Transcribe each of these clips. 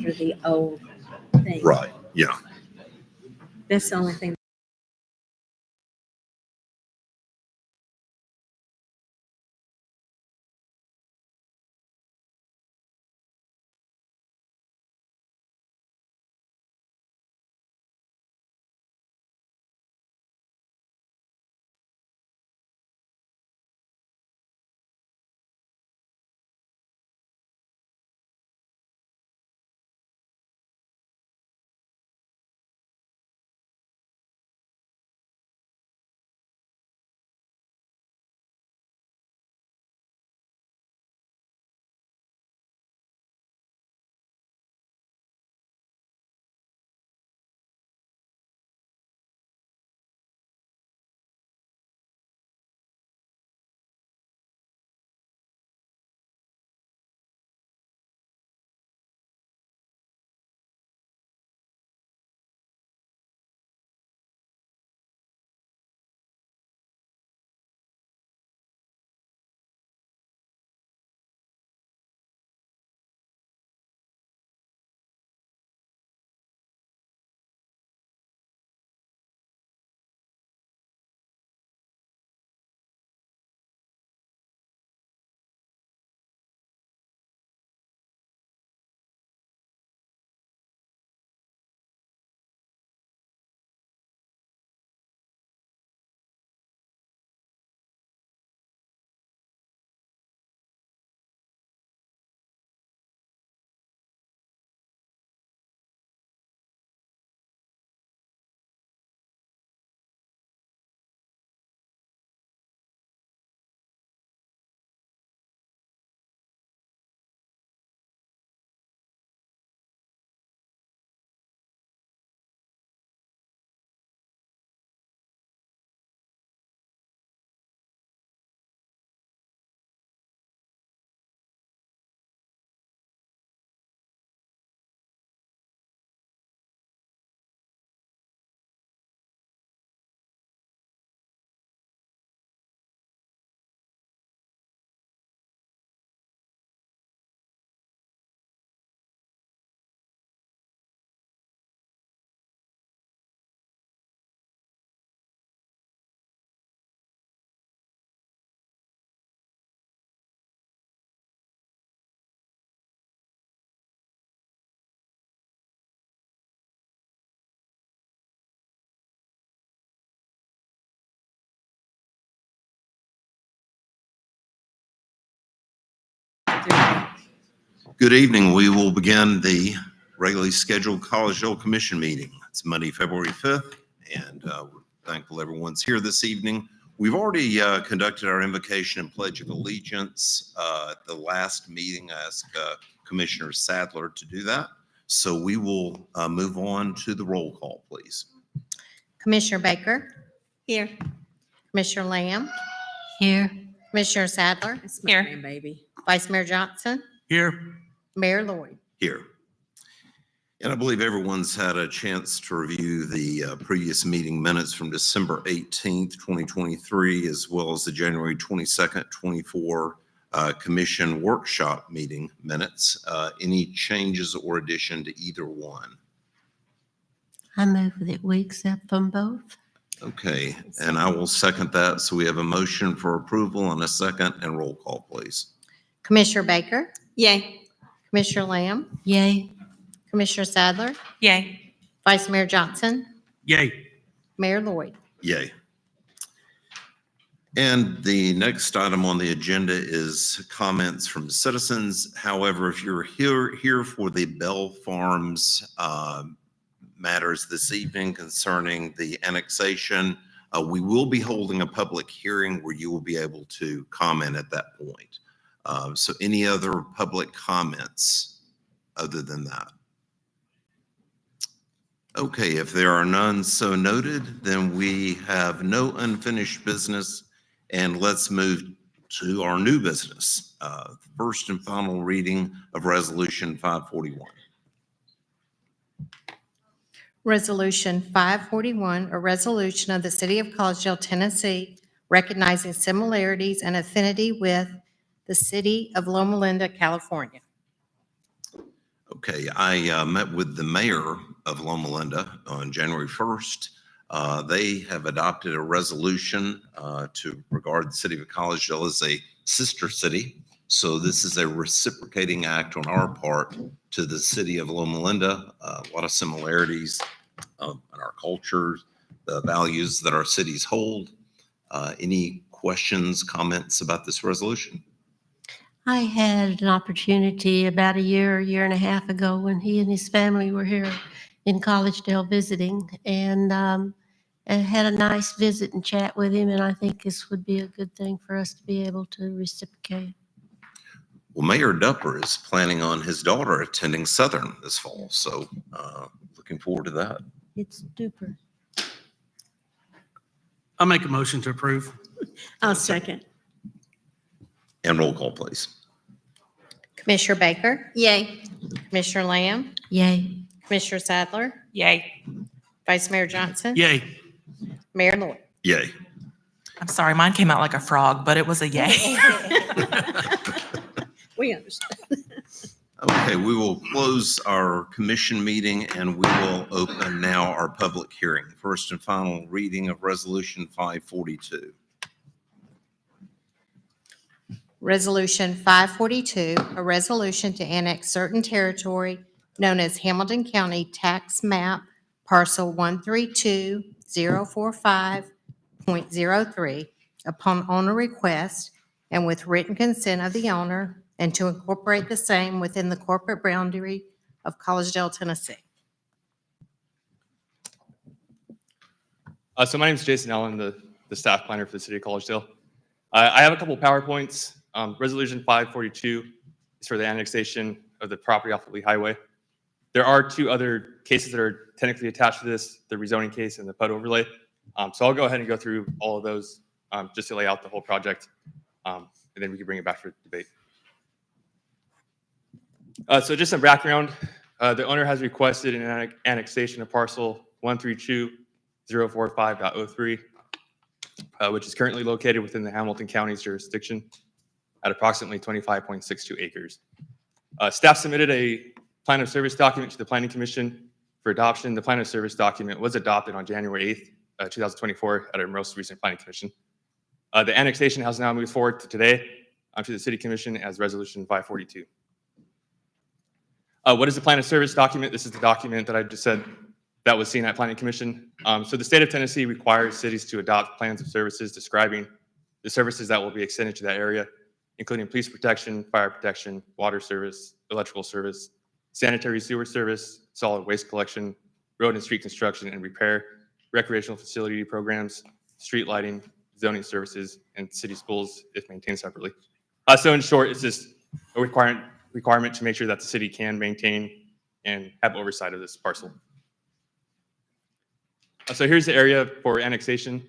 for the old thing. Right, yeah. That's the only thing. Good evening. We will begin the regularly scheduled Collegedale Commission meeting. It's Monday, February 5th, and we're thankful everyone's here this evening. We've already conducted our invocation and pledge of allegiance. At the last meeting, I asked Commissioner Sadler to do that. So we will move on to the roll call, please. Commissioner Baker, Here. Commissioner Lamb, Here. Commissioner Sadler, That's my Here. grandbaby. Vice Mayor Johnson, Here. Mayor Lloyd. Here. And I believe everyone's had a chance to review the previous meeting minutes from December 18th, 2023, as well as the January 22nd, 24 Commission workshop meeting minutes. Any changes or addition to either one? I move that we accept them both. Okay, and I will second that. So we have a motion for approval and a second, and roll call, please. Commissioner Baker, Yay. Commissioner Lamb, Yay. Commissioner Sadler, Yay. Vice Mayor Johnson, Yay. Mayor Lloyd. Yay. And the next item on the agenda is comments from citizens. However, if you're here for the Bell Farms matters this evening concerning the annexation, we will be holding a public hearing where you will be able to comment at that point. So any other public comments other than that? Okay, if there are none so noted, then we have no unfinished business, and let's move to our new business. First and final reading of Resolution 541. Resolution 541, a resolution of the City of Collegedale, Tennessee, recognizing similarities and affinity with the City of Loma Linda, California. Okay, I met with the mayor of Loma Linda on January 1st. They have adopted a resolution to regard the city of Collegedale as a sister city. So this is a reciprocating act on our part to the city of Loma Linda. A lot of similarities in our cultures, the values that our cities hold. Any questions, comments about this resolution? I had an opportunity about a year and a half ago when he and his family were here in Collegedale visiting, and I had a nice visit and chat with him, and I think this would be a good thing for us to be able to reciprocate. Well, Mayor Dupper is planning on his daughter attending Southern this fall, so looking forward to that. It's duper. I'll make a motion to approve. I'll second. And roll call, please. Commissioner Baker, Yay. Commissioner Lamb, Yay. Commissioner Sadler, Yay. Vice Mayor Johnson, Yay. Mayor Lloyd. Yay. I'm sorry, mine came out like a frog, but it was a yay. We understand. Okay, we will close our commission meeting and we will open now our public hearing. First and final reading of Resolution 542. Resolution 542, a resolution to annex certain territory known as Hamilton County Tax Map Parcel 132.045.03 upon owner request and with written consent of the owner, and to incorporate the same within the corporate boundary of Collegedale, Tennessee. So my name is Jason Allen, the staff planner for the city of Collegedale. I have a couple PowerPoints. Resolution 542 is for the annexation of the property off of Lee Highway. There are two other cases that are technically attached to this, the rezoning case and the PUD overlay. So I'll go ahead and go through all of those just to lay out the whole project, and then we can bring it back for debate. So just some background, the owner has requested an annexation of parcel 132.045.03, which is currently located within the Hamilton County's jurisdiction at approximately 25.62 acres. Staff submitted a plan of service document to the Planning Commission for adoption. The plan of service document was adopted on January 8th, 2024 at our most recent Planning Commission. The annexation has now moved forward to today to the City Commission as Resolution 542. What is the plan of service document? This is the document that I just said that was seen at Planning Commission. So the state of Tennessee requires cities to adopt plans of services describing the services that will be extended to that area, including police protection, fire protection, water service, electrical service, sanitary sewer service, solid waste collection, road and street construction and repair, recreational facility programs, street lighting, zoning services, and city schools if maintained separately. So in short, it's just a requirement to make sure that the city can maintain and have oversight of this parcel. So here's the area for annexation.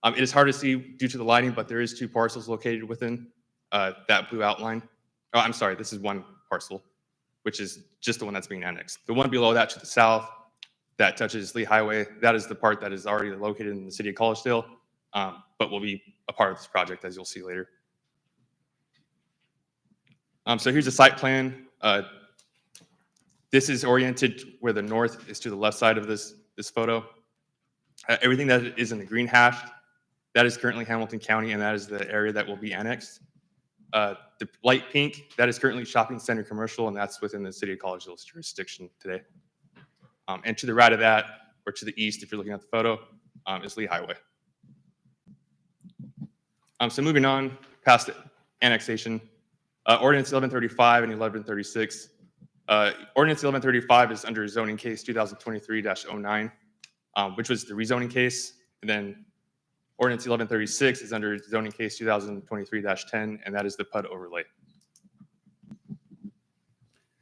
It is hard to see due to the lighting, but there is two parcels located within that blue outline. Oh, I'm sorry, this is one parcel, which is just the one that's being annexed. The one below that to the south that touches Lee Highway, that is the part that is already located in the city of Collegedale, but will be a part of this project, as you'll see later. So here's a site plan. This is oriented where the north is to the left side of this photo. Everything that is in the green hash, that is currently Hamilton County, and that is the area that will be annexed. The light pink, that is currently shopping center commercial, and that's within the city of Collegedale's jurisdiction today. And to the right of that, or to the east, if you're looking at the photo, is Lee Highway. So moving on past the annexation, Ordinance 1135 and 1136. Ordinance 1135 is under zoning case 2023-09, which was the rezoning case, and then Ordinance 1136 is under zoning case 2023-10, and that is the PUD overlay.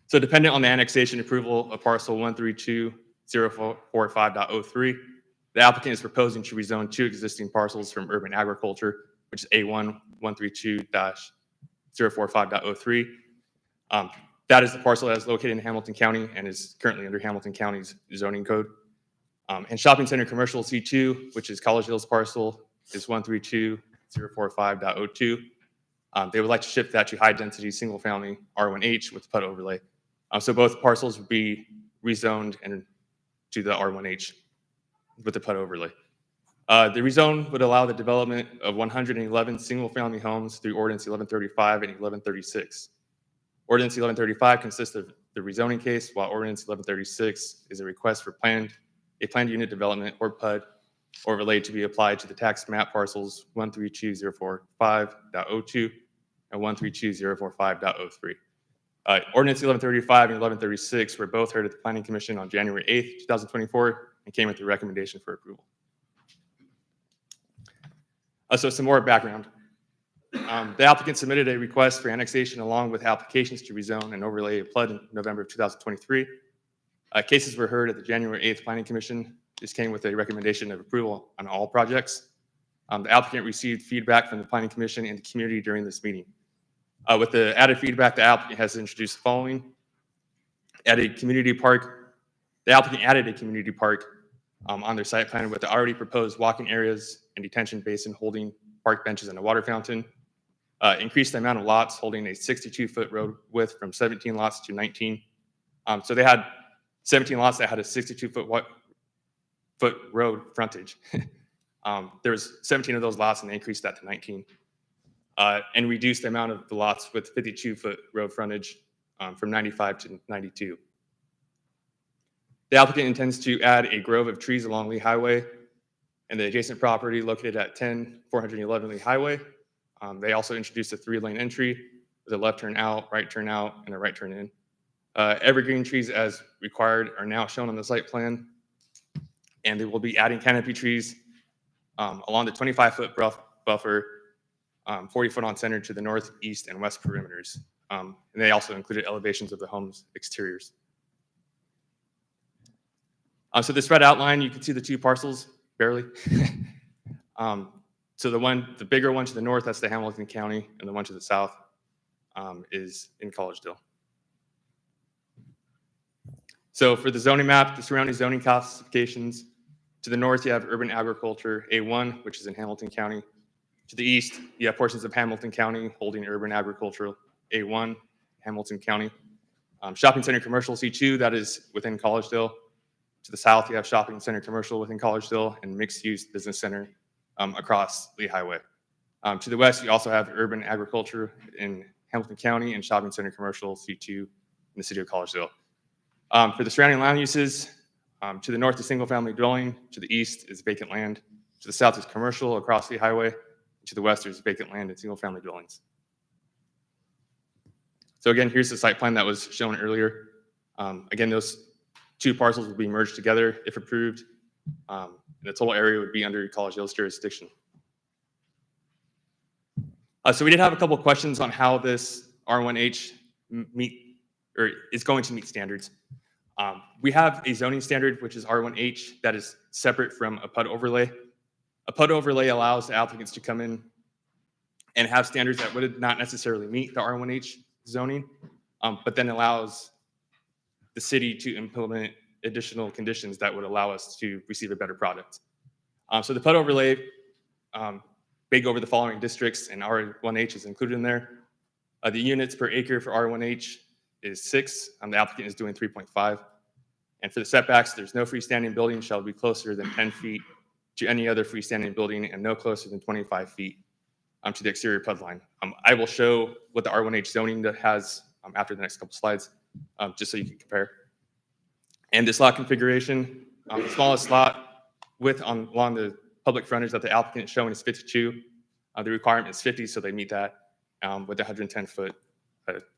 So dependent on the annexation approval of parcel 132.045.03, the applicant is proposing to rezone two existing parcels from urban agriculture, which is A1 132.045.03. That is the parcel that is located in Hamilton County and is currently under Hamilton County's zoning code. And shopping center commercial C2, which is Collegedale's parcel, is 132.045.02. They would like to shift that to high density single family R1H with PUD overlay. So both parcels would be rezoned and to the R1H with the PUD overlay. The rezone would allow the development of 111 single-family homes through Ordinance 1135 and 1136. Ordinance 1135 consists of the rezoning case, while Ordinance 1136 is a request for a planned unit development or PUD overlay to be applied to the tax map parcels 132.045.02 and 132.045.03. Ordinance 1135 and 1136 were both heard at the Planning Commission on January 8th, 2024, and came with a recommendation for approval. So some more background. The applicant submitted a request for annexation along with applications to rezone and overlay a PUD in November of 2023. Cases were heard at the January 8th Planning Commission. This came with a recommendation of approval on all projects. The applicant received feedback from the Planning Commission and the community during this meeting. With the added feedback, the applicant has introduced the following. The applicant added a community park on their site plan with the already proposed walking areas and detention basin holding park benches and a water fountain. Increased the amount of lots holding a 62-foot road width from 17 lots to 19. So they had 17 lots that had a 62-foot road frontage. There was 17 of those lots, and they increased that to 19. And reduced the amount of the lots with 52-foot road frontage from 95 to 92. The applicant intends to add a grove of trees along Lee Highway and the adjacent property located at 10-411 Lee Highway. They also introduced a 3-lane entry with a left turn out, right turn out, and a right turn in. Evergreen trees as required are now shown on the site plan, and they will be adding canopy trees along the 25-foot buffer, 40 foot on center to the north, east, and west perimeters. And they also included elevations of the home's exteriors. So this red outline, you can see the two parcels, barely. So the bigger one to the north, that's the Hamilton County, and the one to the south is in Collegedale. So for the zoning map, the surrounding zoning classifications, to the north, you have urban agriculture A1, which is in Hamilton County. To the east, you have portions of Hamilton County holding urban agricultural A1, Hamilton County. Shopping center commercial C2, that is within Collegedale. To the south, you have shopping center commercial within Collegedale and mixed use business center across Lee Highway. To the west, you also have urban agriculture in Hamilton County and shopping center commercial C2 in the city of Collegedale. For the surrounding land uses, to the north is single family dwelling, to the east is vacant land, to the south is commercial across Lee Highway, to the west there's vacant land and single family dwellings. So again, here's the site plan that was shown earlier. Again, those two parcels will be merged together if approved. And the total area would be under Collegedale's jurisdiction. So we did have a couple of questions on how this R1H is going to meet standards. We have a zoning standard, which is R1H, that is separate from a PUD overlay. A PUD overlay allows the applicants to come in and have standards that would not necessarily meet the R1H zoning, but then allows the city to implement additional conditions that would allow us to receive a better product. So the PUD overlay, big over the following districts, and R1H is included in there. The units per acre for R1H is 6. The applicant is doing 3.5. And for the setbacks, there's no freestanding building shall be closer than 10 feet to any other freestanding building and no closer than 25 feet to the exterior PUD line. I will show what the R1H zoning has after the next couple slides, just so you can compare. And this lot configuration, the smallest lot width along the public frontage that the applicant is showing is 52. The requirement is 50, so they meet that with the 110-foot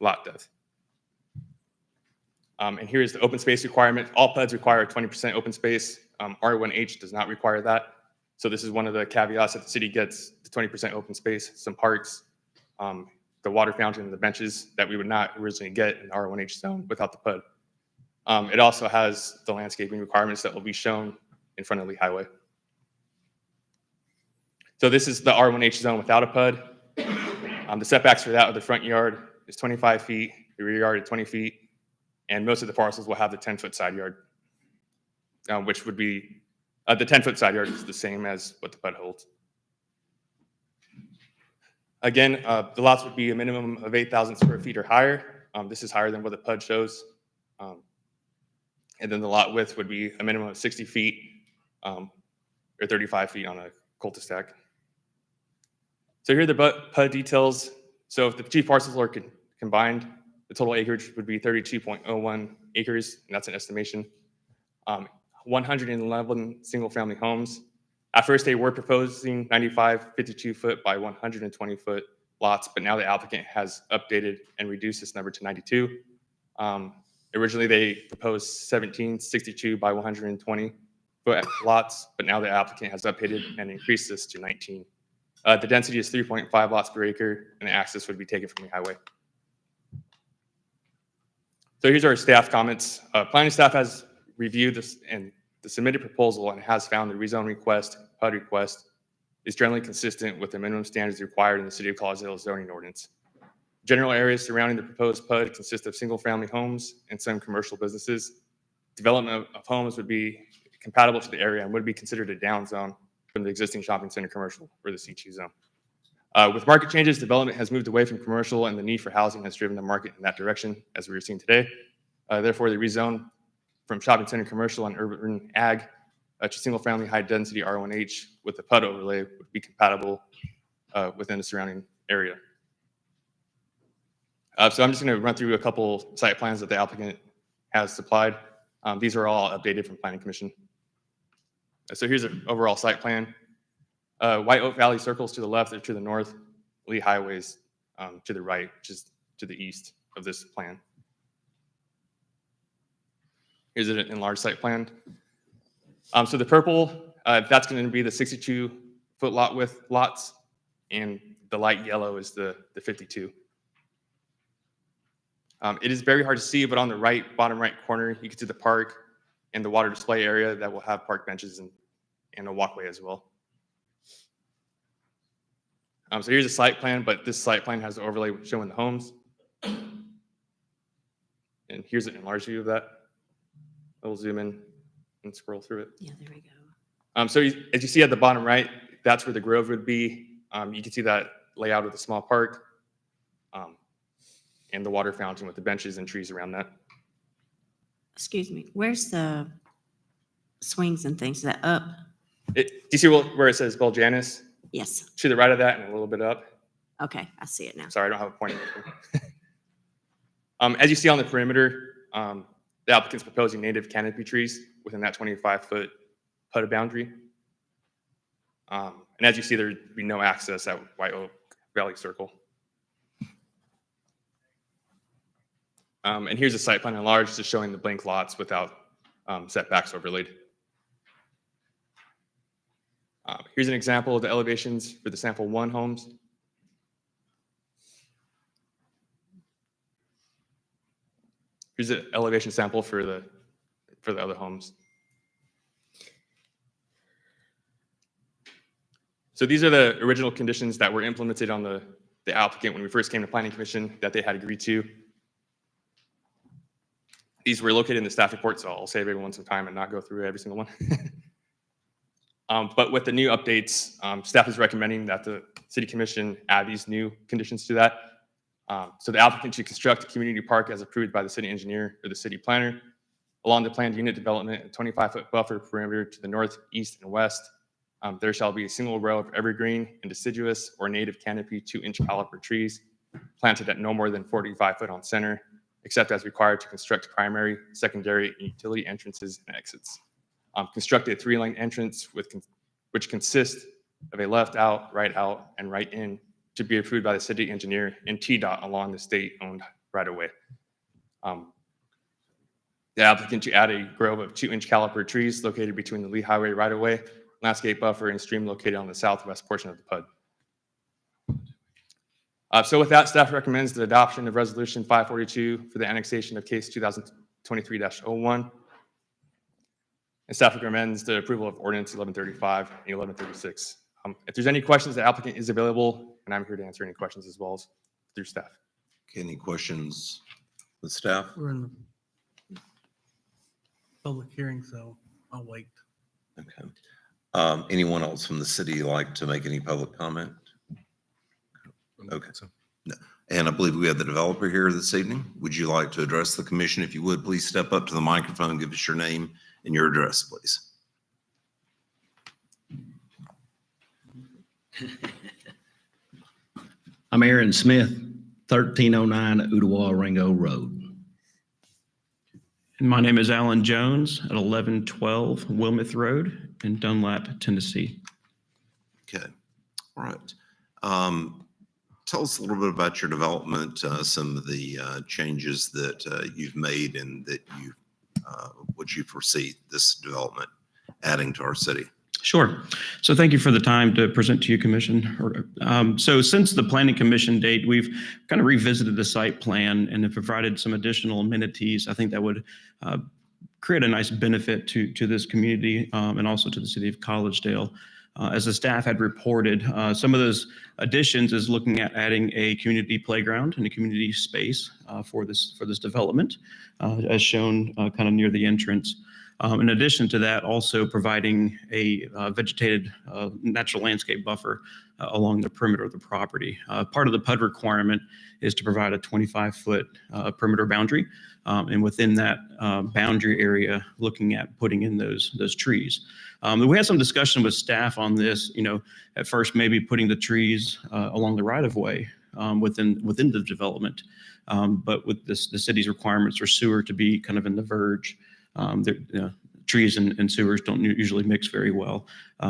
lot depth. And here's the open space requirement. All PUDs require 20% open space. R1H does not require that. So this is one of the caveats that the city gets, the 20% open space, some parks, the water fountain, and the benches that we would not originally get in the R1H zone without the PUD. It also has the landscaping requirements that will be shown in front of Lee Highway. So this is the R1H zone without a PUD. The setbacks for that of the front yard is 25 feet, the rear yard is 20 feet, and most of the parcels will have the 10-foot side yard, which would be, the 10-foot side yard is the same as what the PUD holds. Again, the lots would be a minimum of 8,000 square feet or higher. This is higher than what the PUD shows. And then the lot width would be a minimum of 60 feet or 35 feet on a cul-de-sac. So here are the PUD details. So if the two parcels are combined, the total acreage would be 32.01 acres, and that's an estimation. 111 single-family homes. At first, they were proposing 95 52-foot by 120-foot lots, but now the applicant has updated and reduced this number to 92. Originally, they proposed 17 62 by 120-foot lots, but now the applicant has updated and increased this to 19. The density is 3.5 lots per acre, and the access would be taken from the highway. So here's our staff comments. Planning staff has reviewed this and the submitted proposal and has found the rezone request, PUD request, is generally consistent with the minimum standards required in the City of Collegedale zoning ordinance. General areas surrounding the proposed PUD consist of single-family homes and some commercial businesses. Development of homes would be compatible to the area and would be considered a down zone from the existing shopping center commercial or the C2 zone. With market changes, development has moved away from commercial and the need for housing has driven the market in that direction, as we are seeing today. Therefore, the rezone from shopping center commercial and urban ag to single-family high-density R1H with the PUD overlay would be compatible within the surrounding area. So I'm just going to run through a couple site plans that the applicant has supplied. These are all updated from Planning Commission. So here's an overall site plan. White Oak Valley circles to the left or to the north, Lee Highways to the right, which is to the east of this plan. Here's an enlarged site plan. So the purple, that's going to be the 62-foot lot width lots, and the light yellow is the 52. It is very hard to see, but on the right, bottom right corner, you can see the park and the water display area that will have park benches and a walkway as well. So here's a site plan, but this site plan has the overlay showing the homes. And here's an enlarged view of that. We'll zoom in and scroll through it. Yeah, there we go. So as you see at the bottom right, that's where the grove would be. You can see that layout with a small park and the water fountain with the benches and trees around that. Excuse me, where's the swings and things? Is that up? Do you see where it says Beljanus? Yes. To the right of that and a little bit up. Okay, I see it now. Sorry, I don't have a pointer. As you see on the perimeter, the applicant's proposing native canopy trees within that 25-foot PUD boundary. And as you see, there'd be no access at White Oak Valley Circle. And here's a site plan enlarged, just showing the blank lots without setbacks overlaid. Here's an example of the elevations for the sample 1 homes. Here's an elevation sample for the other homes. So these are the original conditions that were implemented on the applicant when we first came to Planning Commission that they had agreed to. These were located in the staff report, so I'll save everyone some time and not go through every single one. But with the new updates, staff is recommending that the City Commission add these new conditions to that. So the applicant should construct a community park as approved by the city engineer or the city planner. Along the planned unit development, a 25-foot buffer perimeter to the north, east, and west. There shall be a single row of evergreen and deciduous or native canopy 2-inch caliber trees planted at no more than 45 foot on center, except as required to construct primary, secondary, and utility entrances and exits. Construct a 3-lane entrance which consists of a left out, and right in to be approved by the city engineer and TDOT along the state-owned right-of-way. The applicant to add a grove of 2-inch caliper trees located between the Lee Highway right-of-way, landscape buffer, and stream located on the southwest portion of the PUD. So with that, staff recommends the adoption of Resolution 542 for the annexation of case 2023-01. And staff recommends the approval of ordinance 1135 and 1136. If there's any questions, the applicant is available, and I'm here to answer any questions as well as through staff. Okay, any questions with staff? We're in the public hearing, so I'll wait. Okay. Anyone else from the city like to make any public comment? Okay. No. And I believe we have the developer here this evening. Would you like to address the commission? If you would, please step up to the microphone, give us your name and your address, please. I'm Aaron Smith, 1309 Ottawa Ringo Road. And my name is Alan Jones at 1112 Wilmouth Road in Dunlap, Tennessee. Okay, all right. Tell us a little bit about your development, some of the changes that you've made and that what you foresee this development adding to our city. Sure. So thank you for the time to present to you, Commission. So since the Planning Commission date, we've kind of revisited the site plan and have provided some additional amenities. I think that would create a nice benefit to this community and also to the city of Collegedale. As the staff had reported, some of those additions is looking at adding a community playground and a community space for this development, as shown kind of near the entrance. In addition to that, also providing a vegetated natural landscape buffer along the perimeter of the property. Part of the PUD requirement is to provide a 25-foot perimeter boundary, and within that boundary area, looking at putting in those trees. We had some discussion with staff on this. At first maybe putting the trees along the right-of-way within the development, but with the city's requirements for sewer to be kind of in the verge. Trees and sewers don't usually mix very well.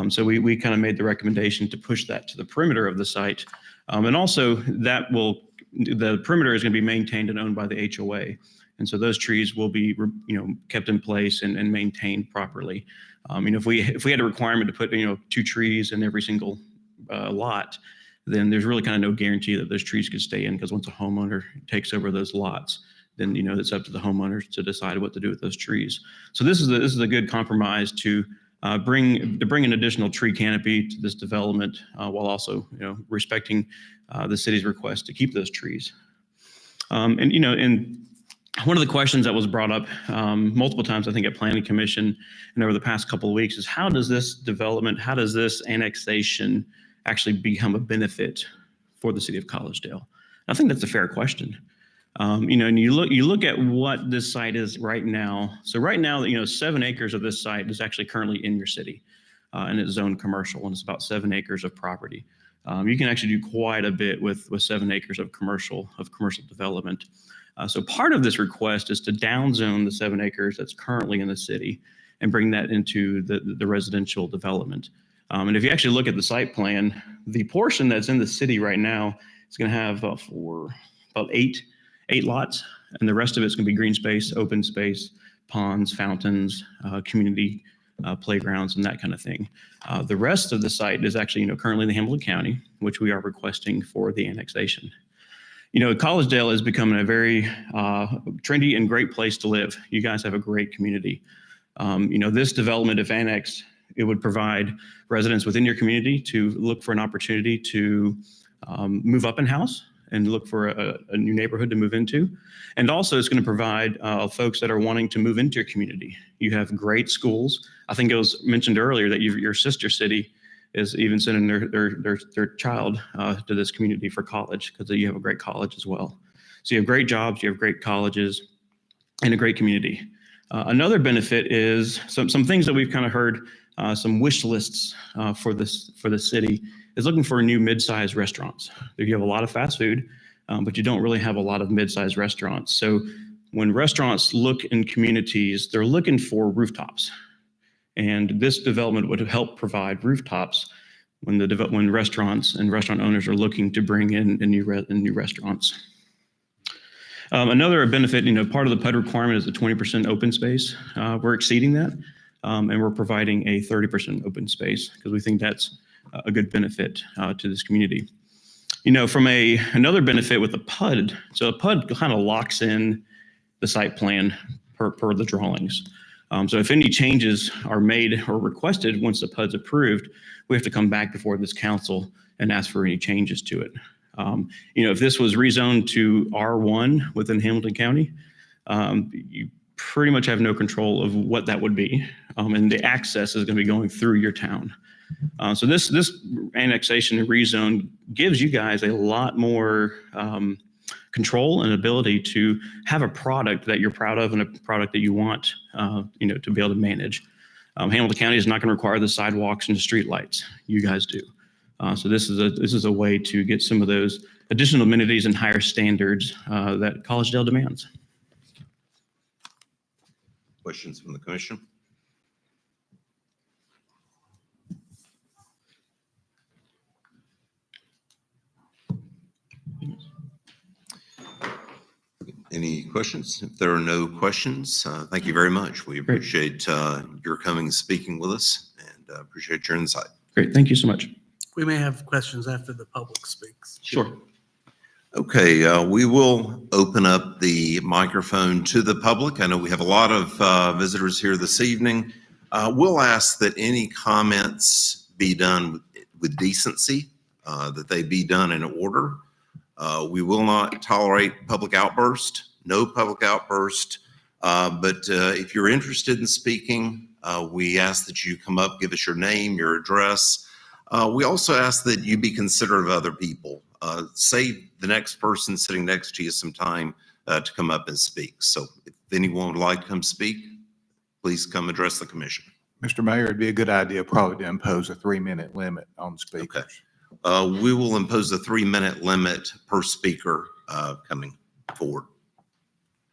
So we kind of made the recommendation to push that to the perimeter of the site. And also the perimeter is going to be maintained and owned by the HOA. And so those trees will be, kept in place and maintained properly. If we had a requirement to put, 2 trees in every single lot, then there's really kind of no guarantee that those trees could stay in, because once a homeowner takes over those lots, then it's up to the homeowners to decide what to do with those trees. So this is a good compromise to bring an additional tree canopy to this development while also respecting the city's request to keep those trees. And one of the questions that was brought up multiple times, I think, at Planning Commission and over the past couple of weeks is, how does this development, how does this annexation actually become a benefit for the city of Collegedale? I think that's a fair question. And you look at what this site is right now. So right now, 7 acres of this site is actually currently in your city, and it's zoned commercial, and it's about 7 acres of property. You can actually do quite a bit with 7 acres of commercial development. So part of this request is to downzone the 7 acres that's currently in the city and bring that into the residential development. And if you actually look at the site plan, the portion that's in the city right now is going to have about eight lots, and the rest of it's going to be green space, open space, ponds, fountains, community playgrounds, and that kind of thing. The rest of the site is actually, currently in the Hamilton County, which we are requesting for the annexation. Collegedale is becoming a very trendy and great place to live. You guys have a great community. This development, if annexed, it would provide residents within your community to look for an opportunity to move up in house and look for a new neighborhood to move into. And also it's going to provide folks that are wanting to move into your community. You have great schools. I think it was mentioned earlier that your sister city is even sending their child to this community for college, because you have a great college as well. So you have great jobs, you have great colleges, and a great community. Another benefit is some things that we've kind of heard, some wish lists for the city is looking for new mid-sized restaurants. You have a lot of fast food, but you don't really have a lot of mid-sized restaurants. So when restaurants look in communities, they're looking for rooftops. And this development would help provide rooftops when restaurants and restaurant owners are looking to bring in new restaurants. Another benefit, part of the PUD requirement is the 20% open space. We're exceeding that, and we're providing a 30% open space because we think that's a good benefit to this community. From another benefit with the PUD, so a PUD kind of locks in the site plan per the drawings. So if any changes are made or requested once the PUD's approved, we have to come back before this council and ask for any changes to it. If this was rezoned to R1 within Hamilton County, you pretty much have no control of what that would be. And the access is going to be going through your town. So this annexation and rezone gives you guys a lot more control and ability to have a product that you're proud of and a product that you want, to be able to manage. Hamilton County is not going to require the sidewalks and the street lights. You guys do. So this is a way to get some of those additional amenities and higher standards that Collegedale demands. Questions from the commission? Any questions? If there are no questions, thank you very much. We appreciate your coming and speaking with us, and appreciate your insight. Great. Thank you so much. We may have questions after the public speaks. Sure. Okay, we will open up the microphone to the public. I know we have a lot of visitors here this evening. We'll ask that any comments be done with decency, that they be done in order. We will not tolerate public outburst, no public outburst. But if you're interested in speaking, we ask that you come up, give us your name, your address. We also ask that you be considerate of other people. Save the next person sitting next to you some time to come up and speak. So if anyone would like to come speak, please come address the commission. Mr. Mayor, it'd be a good idea probably to impose a 3-minute limit on speakers. Okay. We will impose a 3-minute limit per speaker coming forward.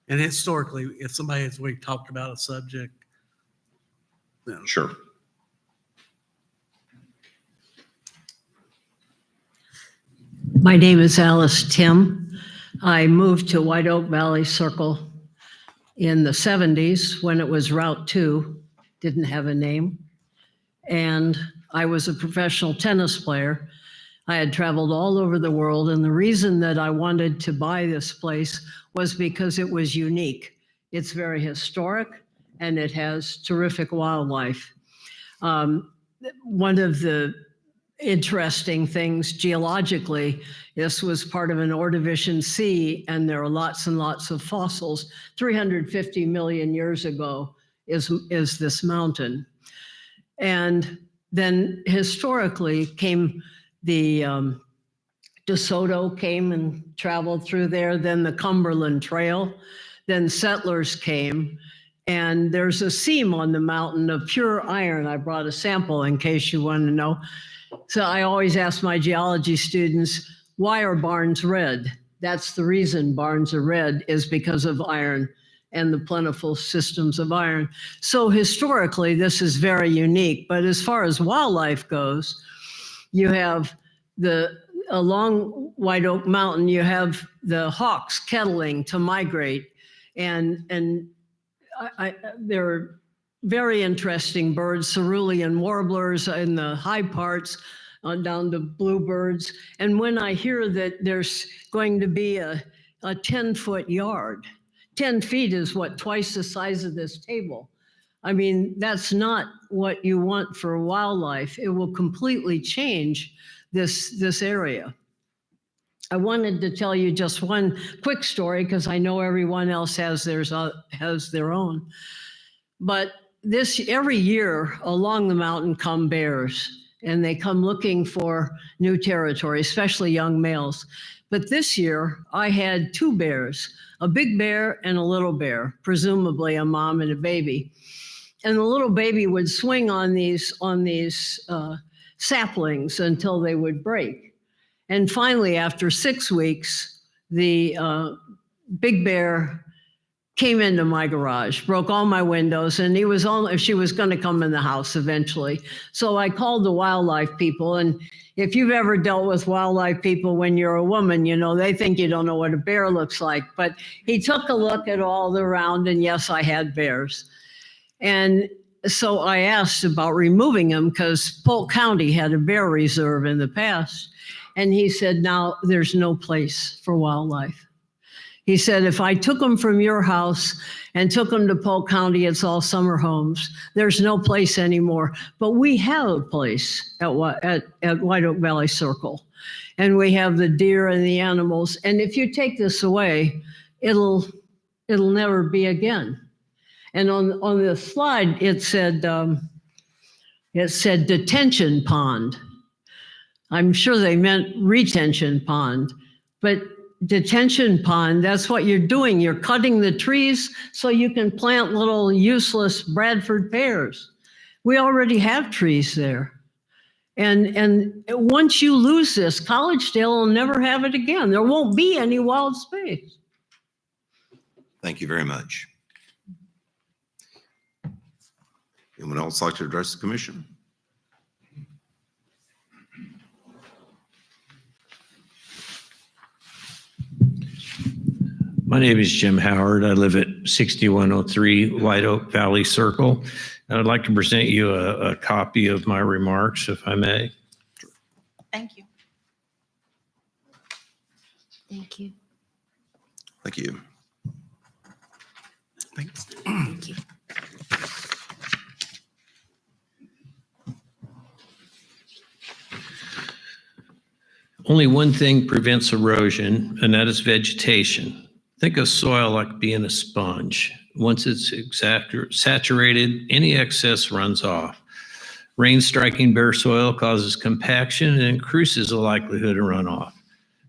And historically, if somebody has already talked about a subject, then Sure. My name is Alice Tim. I moved to White Oak Valley Circle in the 70s when it was Route 2, didn't have a name. And I was a professional tennis player. I had traveled all over the world, and the reason that I wanted to buy this place was because it was unique. It's very historic, and it has terrific wildlife. One of the interesting things geologically, this was part of an Ordovician sea, and there are lots and lots of fossils. 350 million years ago is this mountain. And then historically came the DeSoto came and traveled through there, then the Cumberland Trail, then settlers came, and there's a seam on the mountain of pure iron. I brought a sample in case you want to know. So I always ask my geology students, why are barns red? That's the reason barns are red, is because of iron and the plentiful systems of iron. So historically, this is very unique. But as far as wildlife goes, you have along White Oak Mountain, you have the hawks kettling to migrate. And there are very interesting birds, cerulean warblers in the high parts, down to bluebirds. And when I hear that there's going to be a 10-foot yard, 10 feet is what, twice the size of this table. I mean, that's not what you want for wildlife. It will completely change this area. I wanted to tell you just one quick story because I know everyone else has their own. But every year along the mountain come bears, and they come looking for new territory, especially young males. But this year I had 2 bears, a big bear and a little bear, presumably a mom and a baby. And the little baby would swing on these saplings until they would break. And finally, after 6 weeks, the big bear came into my garage, broke all my windows, and she was going to come in the house eventually. So I called the wildlife people, and if you've ever dealt with wildlife people when you're a woman, you know, they think you don't know what a bear looks like. But he took a look at all around, and yes, I had bears. And so I asked about removing them because Polk County had a bear reserve in the past. And he said, now there's no place for wildlife. He said, if I took them from your house and took them to Polk County, it's all summer homes. There's no place anymore. But we have a place at White Oak Valley Circle. And we have the deer and the animals. And if you take this away, it'll never be again. And on the slide, it said detention pond. I'm sure they meant retention pond, but detention pond. That's what you're doing. You're cutting the trees so you can plant little useless Bradford pears. We already have trees there. And once you lose this, Collegedale will never have it again. There won't be any wild space. Thank you very much. Anyone else like to address the commission? My name is Jim Howard. I live at 6103 White Oak Valley Circle. And I'd like to present you a copy of my remarks, if I may. Thank you. Thank you. Thank you. Thanks. Thank you. Only one thing prevents erosion, and that is vegetation. Think of soil like being a sponge. Once it's saturated, any excess runs off. Rain striking bare soil causes compaction and increases the likelihood of runoff.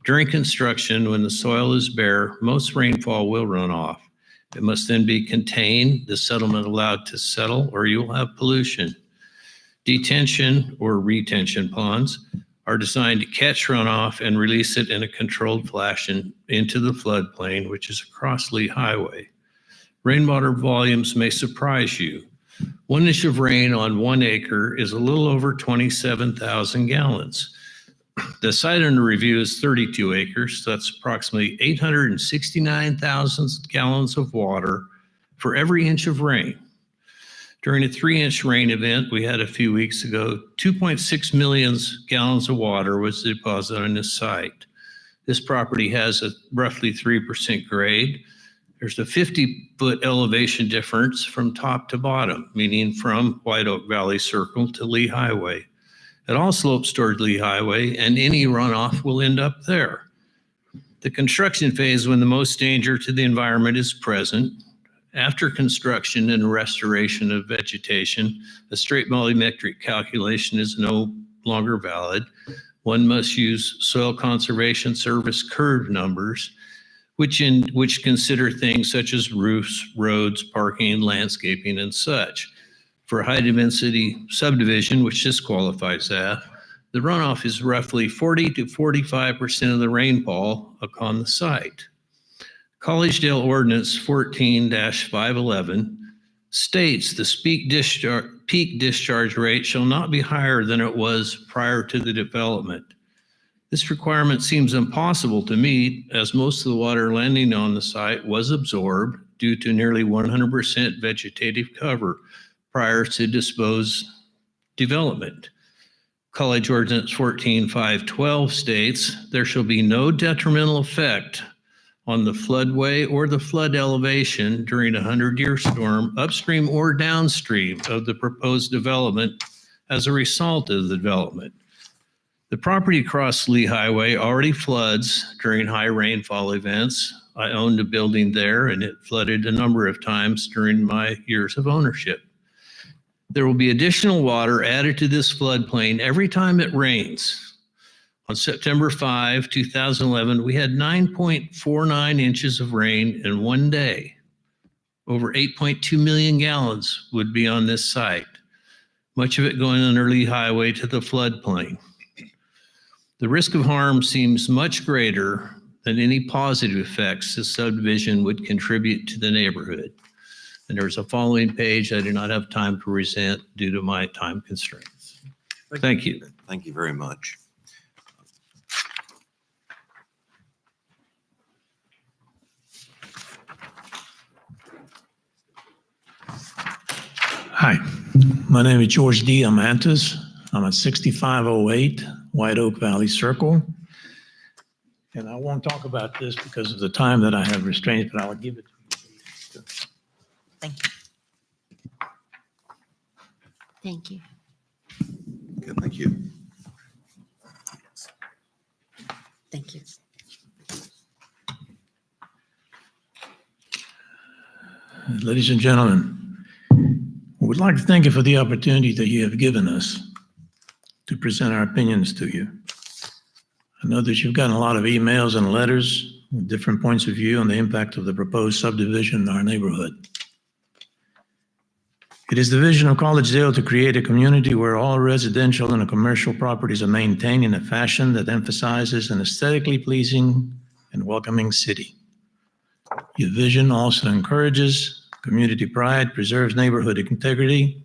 During construction, when the soil is bare, most rainfall will run off. It must then be contained, the settlement allowed to settle, or you will have pollution. Detention or retention ponds are designed to catch runoff and release it in a controlled fashion into the floodplain, which is across Lee Highway. Rainwater volumes may surprise you. 1 inch of rain on 1 acre is a little over 27,000 gallons. The site under review is 32 acres. So that's approximately 869,000 gallons of water for every inch of rain. During a 3-inch rain event we had a few weeks ago, 2.6 million gallons of water was deposited on this site. This property has a roughly 3% grade. There's a 50-foot elevation difference from top to bottom, meaning from White Oak Valley Circle to Lee Highway. It all slopes toward Lee Highway, and any runoff will end up there. The construction phase, when the most danger to the environment is present. After construction and restoration of vegetation, a straight volumetric calculation is no longer valid. One must use Soil Conservation Service curve numbers, which consider things such as roofs, roads, parking, landscaping, and such. For high density subdivision, which disqualifies that, the runoff is roughly 40 to 45% of the rainfall upon the site. Collegedale Ordinance 14-511 states the peak discharge rate shall not be higher than it was prior to the development. This requirement seems impossible to meet, as most of the water landing on the site was absorbed due to nearly 100% vegetative cover prior to disposed development. College Ordinance 14-512 states there shall be no detrimental effect on the floodway or the flood elevation during a 100-year storm upstream or downstream of the proposed development as a result of the development. The property across Lee Highway already floods during high rainfall events. I owned a building there and it flooded a number of times during my years of ownership. There will be additional water added to this floodplain every time it rains. On September 5, 2011, we had 9.49 inches of rain in one day. Over 8.2 million gallons would be on this site, much of it going under Lee Highway to the floodplain. The risk of harm seems much greater than any positive effects this subdivision would contribute to the neighborhood. And there's a following page I do not have time to present due to my time constraints. Thank you. Thank you very much. Hi, my name is George D. Amantes. I'm at 6508 White Oak Valley Circle. And I won't talk about this because of the time that I have restrained, but I'll give it to you. Thank you. Thank you. Good, thank you. Thank you. Ladies and gentlemen, we'd like to thank you for the opportunity that you have given us to present our opinions to you. I know that you've gotten a lot of emails and letters with different points of view on the impact of the proposed subdivision in our neighborhood. It is the vision of Collegedale to create a community where all residential and commercial properties are maintained in a fashion that emphasizes an aesthetically pleasing and welcoming city. Your vision also encourages community pride, preserves neighborhood integrity,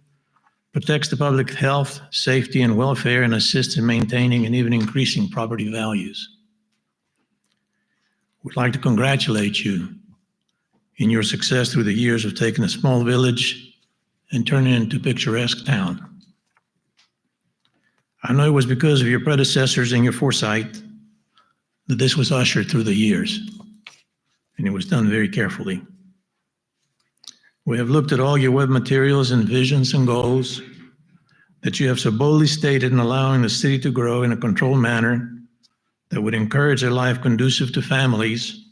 protects the public health, safety, and welfare, and assists in maintaining and even increasing property values. We'd like to congratulate you in your success through the years of taking a small village and turning it into a picturesque town. I know it was because of your predecessors and your foresight that this was ushered through the years, and it was done very carefully. We have looked at all your web materials and visions and goals that you have so boldly stated in allowing the city to grow in a controlled manner that would encourage a life conducive to families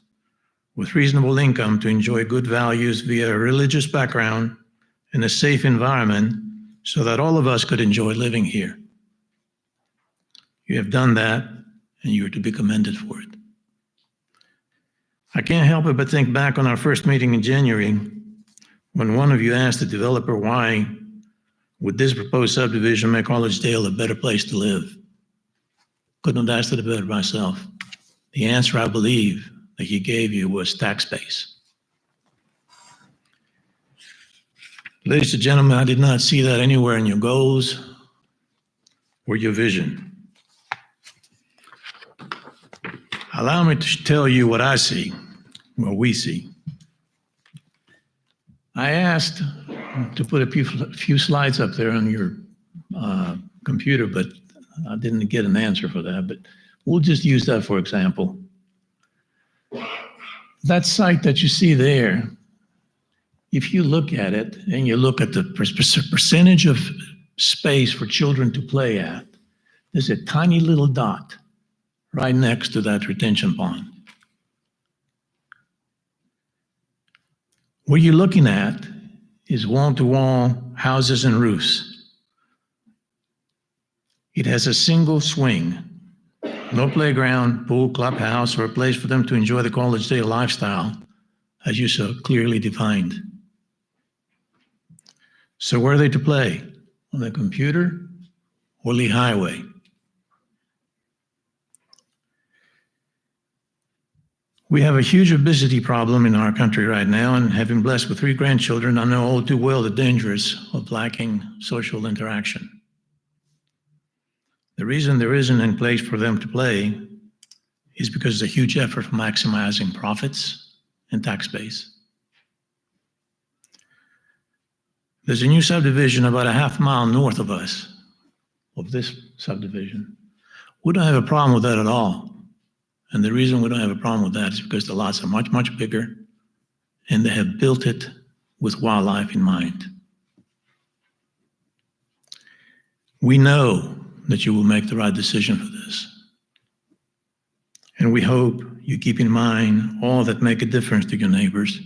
with reasonable income to enjoy good values via a religious background in a safe environment so that all of us could enjoy living here. You have done that, and you are to be commended for it. I can't help it but think back on our first meeting in January when one of you asked the developer why would this proposed subdivision make Collegedale a better place to live. Couldn't have asked it better myself. The answer, I believe, that he gave you was tax base. Ladies and gentlemen, I did not see that anywhere in your goals or your vision. Allow me to tell you what I see, what we see. I asked to put a few slides up there on your computer, but I didn't get an answer for that, but we'll just use that for example. That site that you see there, if you look at it and you look at the percentage of space for children to play at, there's a tiny little dot right next to that retention pond. What you're looking at is wall-to-wall houses and roofs. It has a single swing, no playground, pool, clubhouse, or a place for them to enjoy the Collegedale lifestyle, as you so clearly defined. So where are they to play? On the computer or Lee Highway? We have a huge obesity problem in our country right now, and having blessed with 3 grandchildren, I know all too well the dangers of lacking social interaction. The reason there isn't any place for them to play is because there's a huge effort for maximizing profits and tax base. There's a new subdivision about a half mile north of us, of this subdivision. We don't have a problem with that at all. And the reason we don't have a problem with that is because the lots are much, much bigger, and they have built it with wildlife in mind. We know that you will make the right decision for this. And we hope you keep in mind all that make a difference to your neighbors.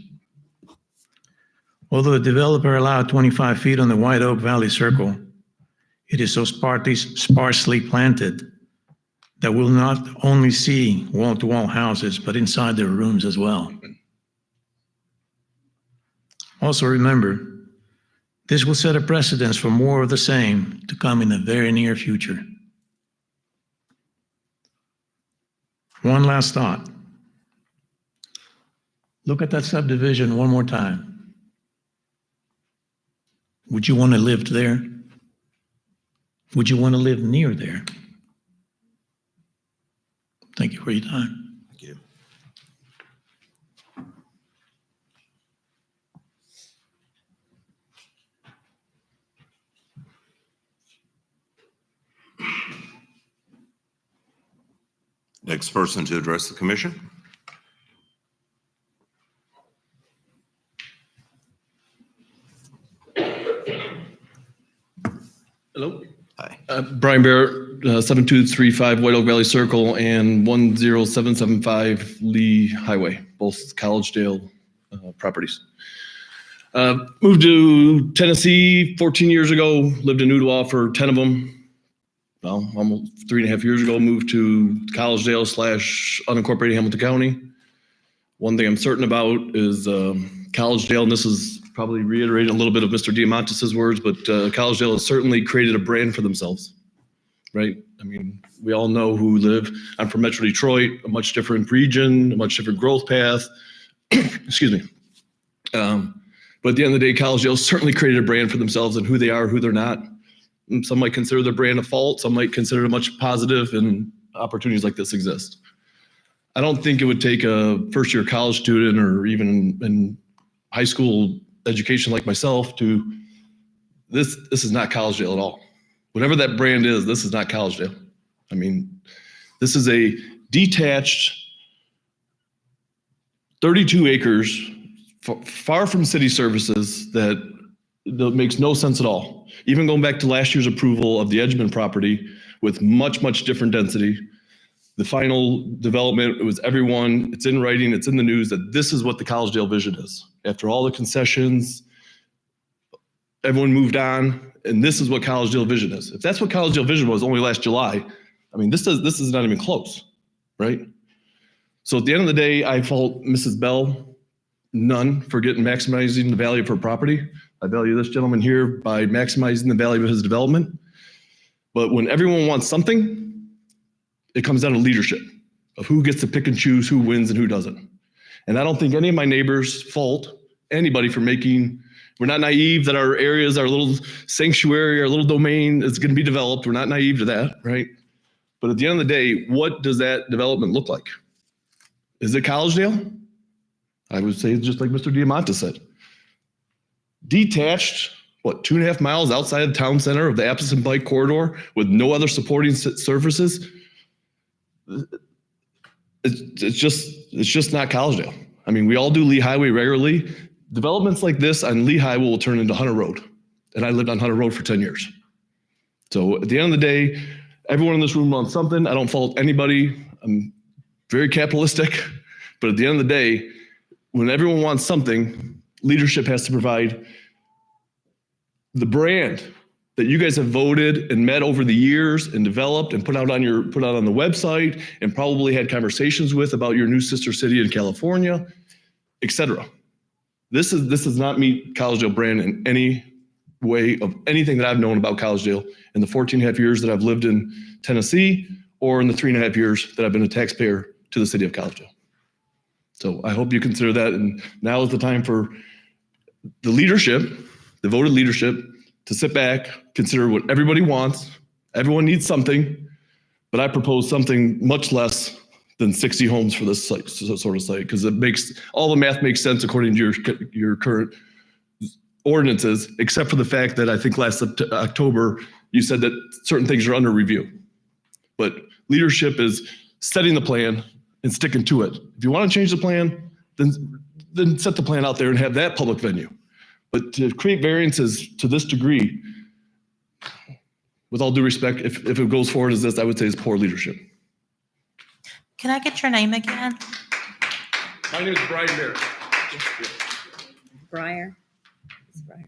Although the developer allowed 25 feet on the White Oak Valley Circle, it is so sparsely planted that we'll not only see wall-to-wall houses, but inside their rooms as well. Also remember, this will set a precedence for more of the same to come in the very near future. One last thought. Look at that subdivision one more time. Would you want to live there? Would you want to live near there? Thank you for your time. Thank you. Next person to address the commission. Hello. Hi. Brian Barrett, 7235 White Oak Valley Circle and 10775 Lee Highway, both Collegedale properties. Moved to Tennessee 14 years ago, lived in Ottawa for 10 of them. Well, almost 3.5 years ago, moved to Collegedale / unincorporated Hamilton County. One thing I'm certain about is Collegedale, and this is probably reiterating a little bit of Mr. Diamantis' words, but Collegedale has certainly created a brand for themselves, right? I mean, we all know who live. I'm from Metro Detroit, a much different region, a much different growth path. Excuse me. But at the end of the day, Collegedale certainly created a brand for themselves and who they are, who they're not. And some might consider their brand a fault. Some might consider it much positive, and opportunities like this exist. I don't think it would take a first-year college student or even in high school education like myself to, this is not Collegedale at all. Whatever that brand is, this is not Collegedale. I mean, this is a detached 32 acres, far from city services that makes no sense at all. Even going back to last year's approval of the Edgemond property with much, much different density. The final development, it was everyone, it's in writing, it's in the news that this is what the Collegedale vision is. After all the concessions, everyone moved on, and this is what Collegedale vision is. If that's what Collegedale vision was only last July, I mean, this is not even close, right? So at the end of the day, I fault Mrs. Bell none for maximizing the value of her property. I value this gentleman here by maximizing the value of his development. But when everyone wants something, it comes down to leadership of who gets to pick and choose who wins and who doesn't. And I don't think any of my neighbors fault anybody for we're not naive that our areas, our little sanctuary, our little domain is going to be developed. We're not naive to that, right? But at the end of the day, what does that development look like? Is it Collegedale? I would say just like Mr. Diamantis said. Detached, 2.5 miles outside the town center of the Appleton Bike Corridor with no other supporting services. It's just not Collegedale. I mean, we all do Lee Highway regularly. Developments like this on Lee Highway will turn into Hunter Road. And I lived on Hunter Road for 10 years. So at the end of the day, everyone in this room wants something. I don't fault anybody. I'm very capitalistic. But at the end of the day, when everyone wants something, leadership has to provide the brand that you guys have voted and met over the years and developed and put out on the website and probably had conversations with about your new sister city in California, et cetera. This does not meet Collegedale brand in any way of anything that I've known about Collegedale in the 14.5 years that I've lived in Tennessee or in the 3.5 years that I've been a taxpayer to the city of Collegedale. So I hope you consider that. And now is the time for the leadership, the voted leadership, to sit back, consider what everybody wants. Everyone needs something, but I propose something much less than 60 homes for this site, sort of site, because all the math makes sense according to your current ordinances, except for the fact that I think last October you said that certain things are under review. But leadership is setting the plan and sticking to it. If you want to change the plan, then set the plan out there and have that public venue. But to create variances to this degree, with all due respect, if it goes forward as this, I would say it's poor leadership. Can I get your name again? My name is Brian Barrett. Breyer. It's Breyer.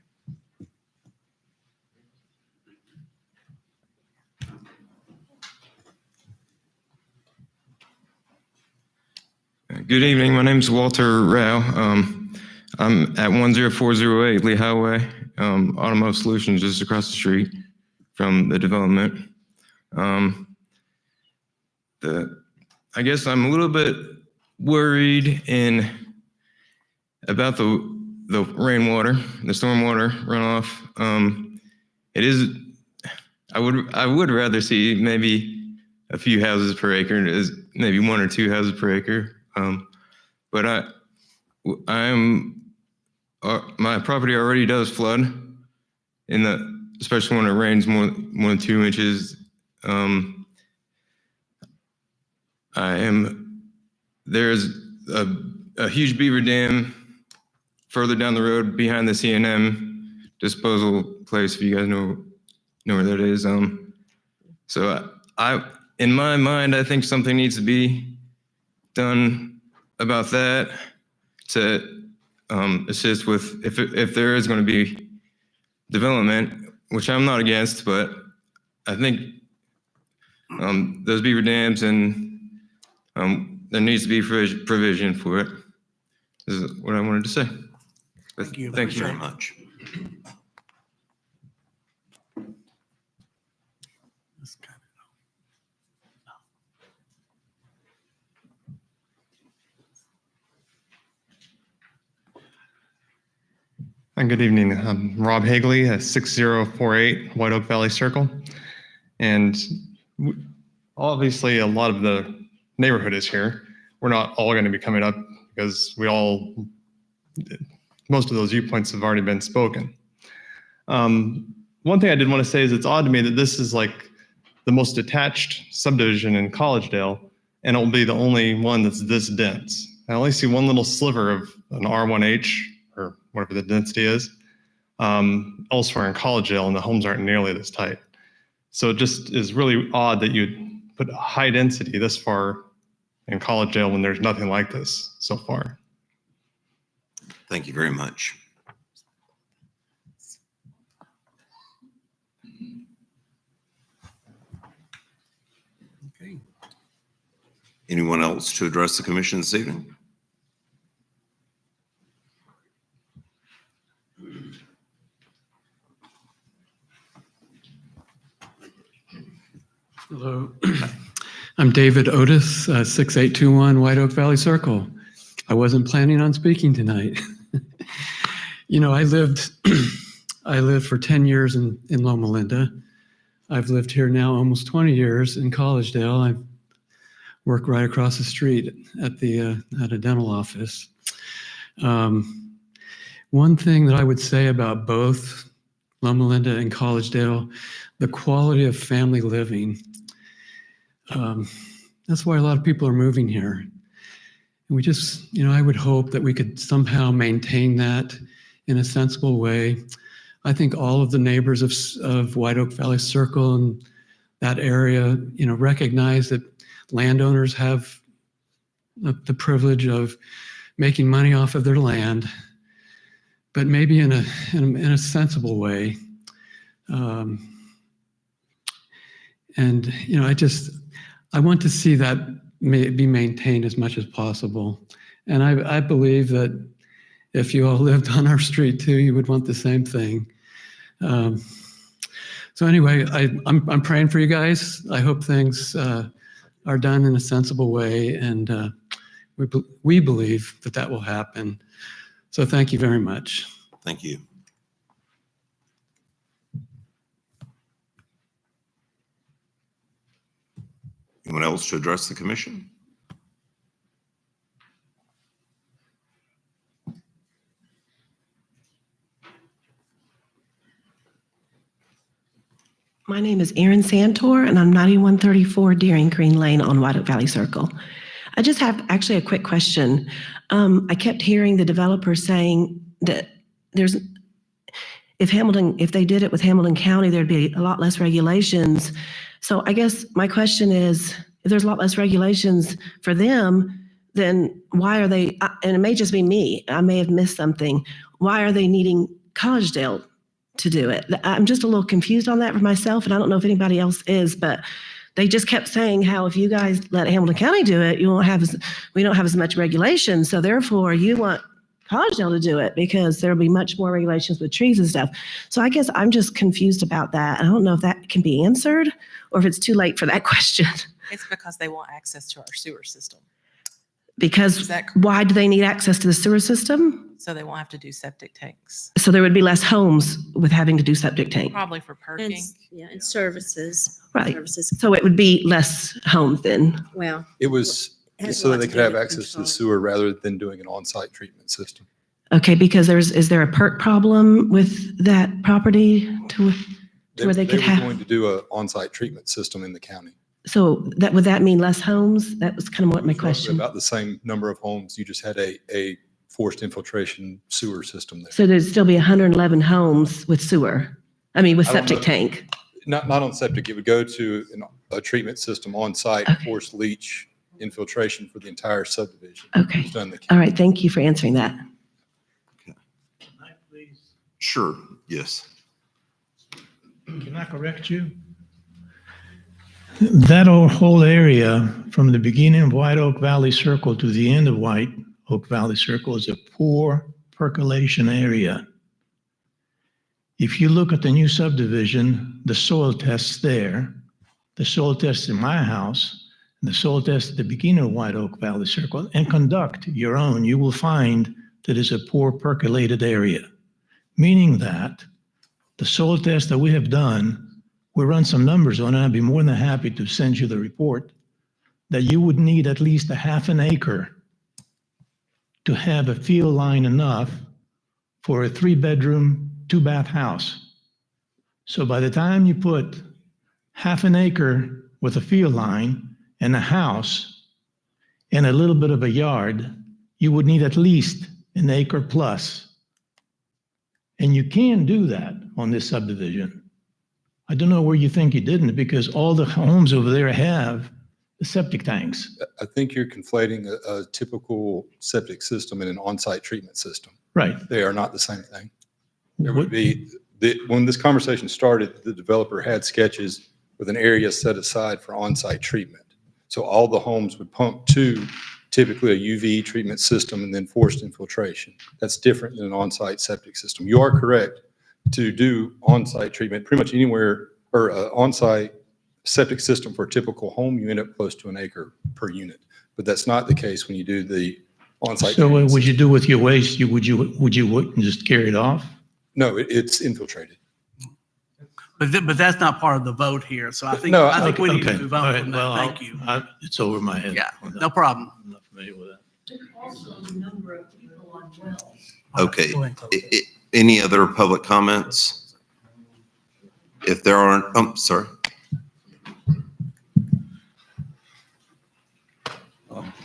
Good evening. My name is Walter Rao. I'm at 10408 Lee Highway, Automotive Solutions, just across the street from the development. I guess I'm a little bit worried about the rainwater, the stormwater runoff. I would rather see maybe a few houses per acre, maybe 1 or 2 houses per acre. But my property already does flood especially when it rains more than 2 inches. There's a huge beaver dam further down the road behind the C&M disposal place, if you guys know where that is. So in my mind, I think something needs to be done about that to assist with if there is going to be development, which I'm not against, but I think those beaver dams and there needs to be provision for it. This is what I wanted to say. Thank you. Thank you Very much. That's kind And good evening. I'm Rob Hagley at 6048 White Oak Valley Circle. And obviously, a lot of the neighborhood is here. We're not all going to be coming up because most of those viewpoints have already been spoken. One thing I did want to say is it's odd to me that this is like the most detached subdivision in Collegedale, and it will be the only one that's this dense. I only see one little sliver of an R1H, or whatever the density is, elsewhere in Collegedale, and the homes aren't nearly this tight. So it just is really odd that you'd put a high density this far in Collegedale when there's nothing like this so far. Thank you very much. Okay. Anyone else to address the commission this evening? Hello, I'm David Otis, 6821 White Oak Valley Circle. I wasn't planning on speaking tonight. You know, I lived for 10 years in Loma Linda. I've lived here now almost 20 years in Collegedale. I work right across the street at a dental office. One thing that I would say about both Loma Linda and Collegedale, the quality of family living. That's why a lot of people are moving here. And we just, I would hope that we could somehow maintain that in a sensible way. I think all of the neighbors of White Oak Valley Circle and that area, recognize that landowners have the privilege of making money off of their land, but maybe in a sensible way. And I want to see that be maintained as much as possible. And I believe that if you all lived on our street too, you would want the same thing. So anyway, I'm praying for you guys. I hope things are done in a sensible way, and we believe that will happen. So thank you very much. Thank you. Anyone else to address the commission? My name is Erin Santor, and I'm 9134 Deering Green Lane on White Oak Valley Circle. I just have actually a quick question. I kept hearing the developer saying that if they did it with Hamilton County, there'd be a lot less regulations. So I guess my question is, if there's a lot less regulations for them, then why are they, and it may just be me, I may have missed something, why are they needing Collegedale to do it? I'm just a little confused on that for myself, and I don't know if anybody else is, but they just kept saying how if you guys let Hamilton County do it, we don't have as much regulation, so therefore you want Collegedale to do it because there'll be much more regulations with trees and stuff. So I guess I'm just confused about that. I don't know if that can be answered or if it's too late for that question. It's because they want access to our sewer system. Because why do they need access to the sewer system? So they won't have to do septic tanks. So there would be less homes with having to do septic tank. Probably for parking. And services. Right. Services. So it would be less homes then. Well. It was has so a that lot they to could do have with access to the control. sewer rather than doing an on-site treatment system. Okay, because is there a PERT problem with that property to where they could were have? going to do an on-site treatment system in the county. So would that mean less homes? That was kind of what my question. About the same number of homes. You just had a forced infiltration sewer system there. So there'd still be 111 homes with sewer. I mean, with I don't septic know. tank. Not on septic. It would go to a treatment system on-site, forced leach infiltration for the entire subdivision. Okay. It's done in the All right. Thank you for answering that. Sure, yes. Can I correct you? That whole area, from the beginning of White Oak Valley Circle to the end of White Oak Valley Circle is a poor percolation area. If you look at the new subdivision, the soil tests there, the soil tests in my house, and the soil test at the beginning of White Oak Valley Circle, and conduct your own, you will find that it's a poor percolated area. Meaning that the soil test that we have done, we run some numbers on it, and I'd be more than happy to send you the report, that you would need at least a half an acre to have a field line enough for a 3-bedroom, 2-bath house. So by the time you put half an acre with a field line and a house and a little bit of a yard, you would need at least an acre plus. And you can do that on this subdivision. I don't know where you think you didn't, because all the homes over there have the septic tanks. I think you're conflating a typical septic system and an on-site treatment system. Right. They are not the same thing. There would be, when this conversation started, the developer had sketches with an area set aside for on-site treatment. So all the homes would pump to typically a UV treatment system and then forced infiltration. That's different than an on-site septic system. You are correct to do on-site treatment pretty much anywhere, or on-site septic system for a typical home, you end up close to an acre per unit. But that's not the case when you do the on-site. So what would you do with your waste? Would you just carry it off? No, it's infiltrated. But that's not part of the vote here, so I think, No, I think we need to Okay. move All on right. from Well, that. Thank you. It's over my head. Yeah, no problem. I'm not familiar with that. Also, the number of people on wells. Okay. Any other public comments? If there aren't, sorry.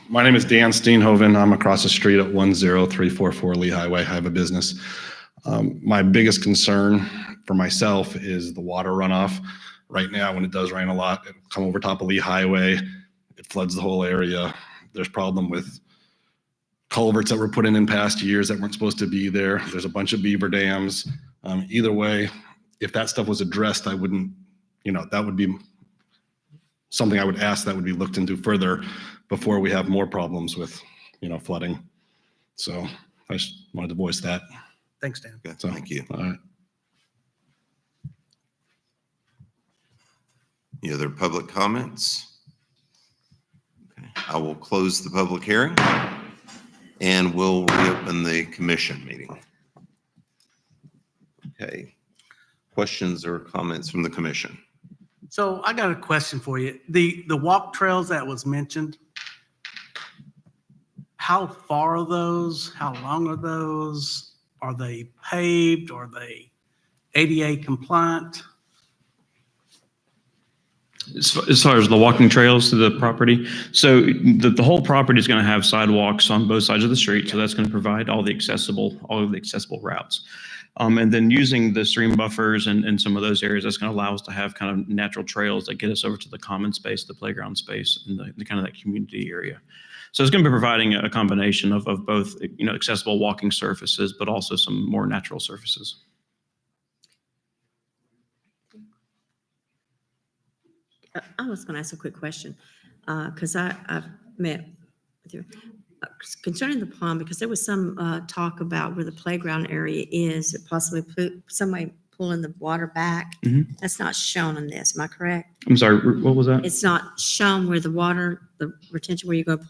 My name is Dan Steenhoven. I'm across the street at 10344 Lee Highway. I have a business. My biggest concern for myself is the water runoff. Right now, when it does rain a lot, it'll come over top of Lee Highway. It floods the whole area. There's problem with culverts that were put in past years that weren't supposed to be there. There's a bunch of beaver dams. Either way, if that stuff was addressed, I wouldn't, that would be something I would ask that would be looked into further before we have more problems with, flooding. So I just wanted to voice that. Thanks, Dan. Okay, So, thank you. All right. Any other public comments? Okay, I will close the public hearing and we'll reopen the commission meeting. Okay. Questions or comments from the commission? So I got a question for you. The walk trails that was mentioned, how far are those? How long are those? Are they paved? Are they ADA compliant? As far as the walking trails to the property, so the whole property is going to have sidewalks on both sides of the street. So that's going to provide all of the accessible routes. And then using the stream buffers and some of those areas, that's going to allow us to have kind of natural trails that get us over to the common space, the playground space, and the kind of that community area. So it's going to be providing a combination of both, accessible walking surfaces, but also some more natural surfaces. I was going to ask a quick question, because I've met with you. Concerning the pond, because there was some talk about where the playground area is, possibly somebody pulling the water back. Mhm. That's not shown in this, am I correct? I'm sorry, what was that? It's not shown where the water, the retention, where you're going to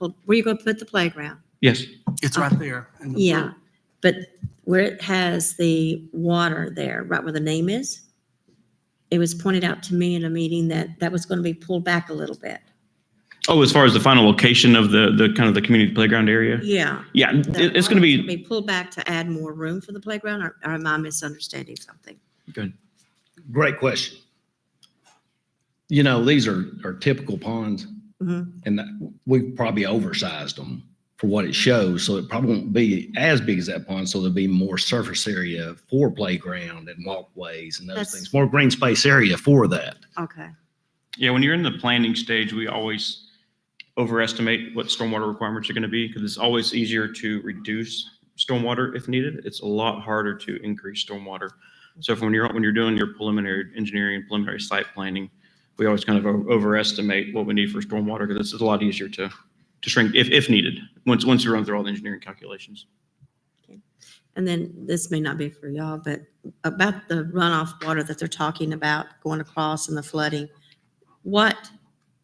put the playground. Yes. It's right there. in the Yeah, blue. but where it has the water there, right where the name is, it was pointed out to me in a meeting that that was going to be pulled back a little bit. Oh, as far as the final location of the kind of the community playground area? Yeah. Yeah, That it's going to water's be pulled back to add more room for the playground, or am I misunderstanding something? good. Great question. These are typical ponds, Mhm. and we've probably oversized them for what it shows. So it probably won't be as big as that pond. So there'll be more surface area for playground and walkways and those That's- things, more green space area for that. Okay. Yeah, when you're in the planning stage, we always overestimate what stormwater requirements are going to be because it's always easier to reduce stormwater if needed. It's a lot harder to increase stormwater. So when you're doing your preliminary engineering, preliminary site planning, we always kind of overestimate what we need for stormwater because it's a lot easier to to shrink if needed, once you run through all the engineering calculations. And then this may not be for y'all, but about the runoff water that they're talking about going across and the flooding, what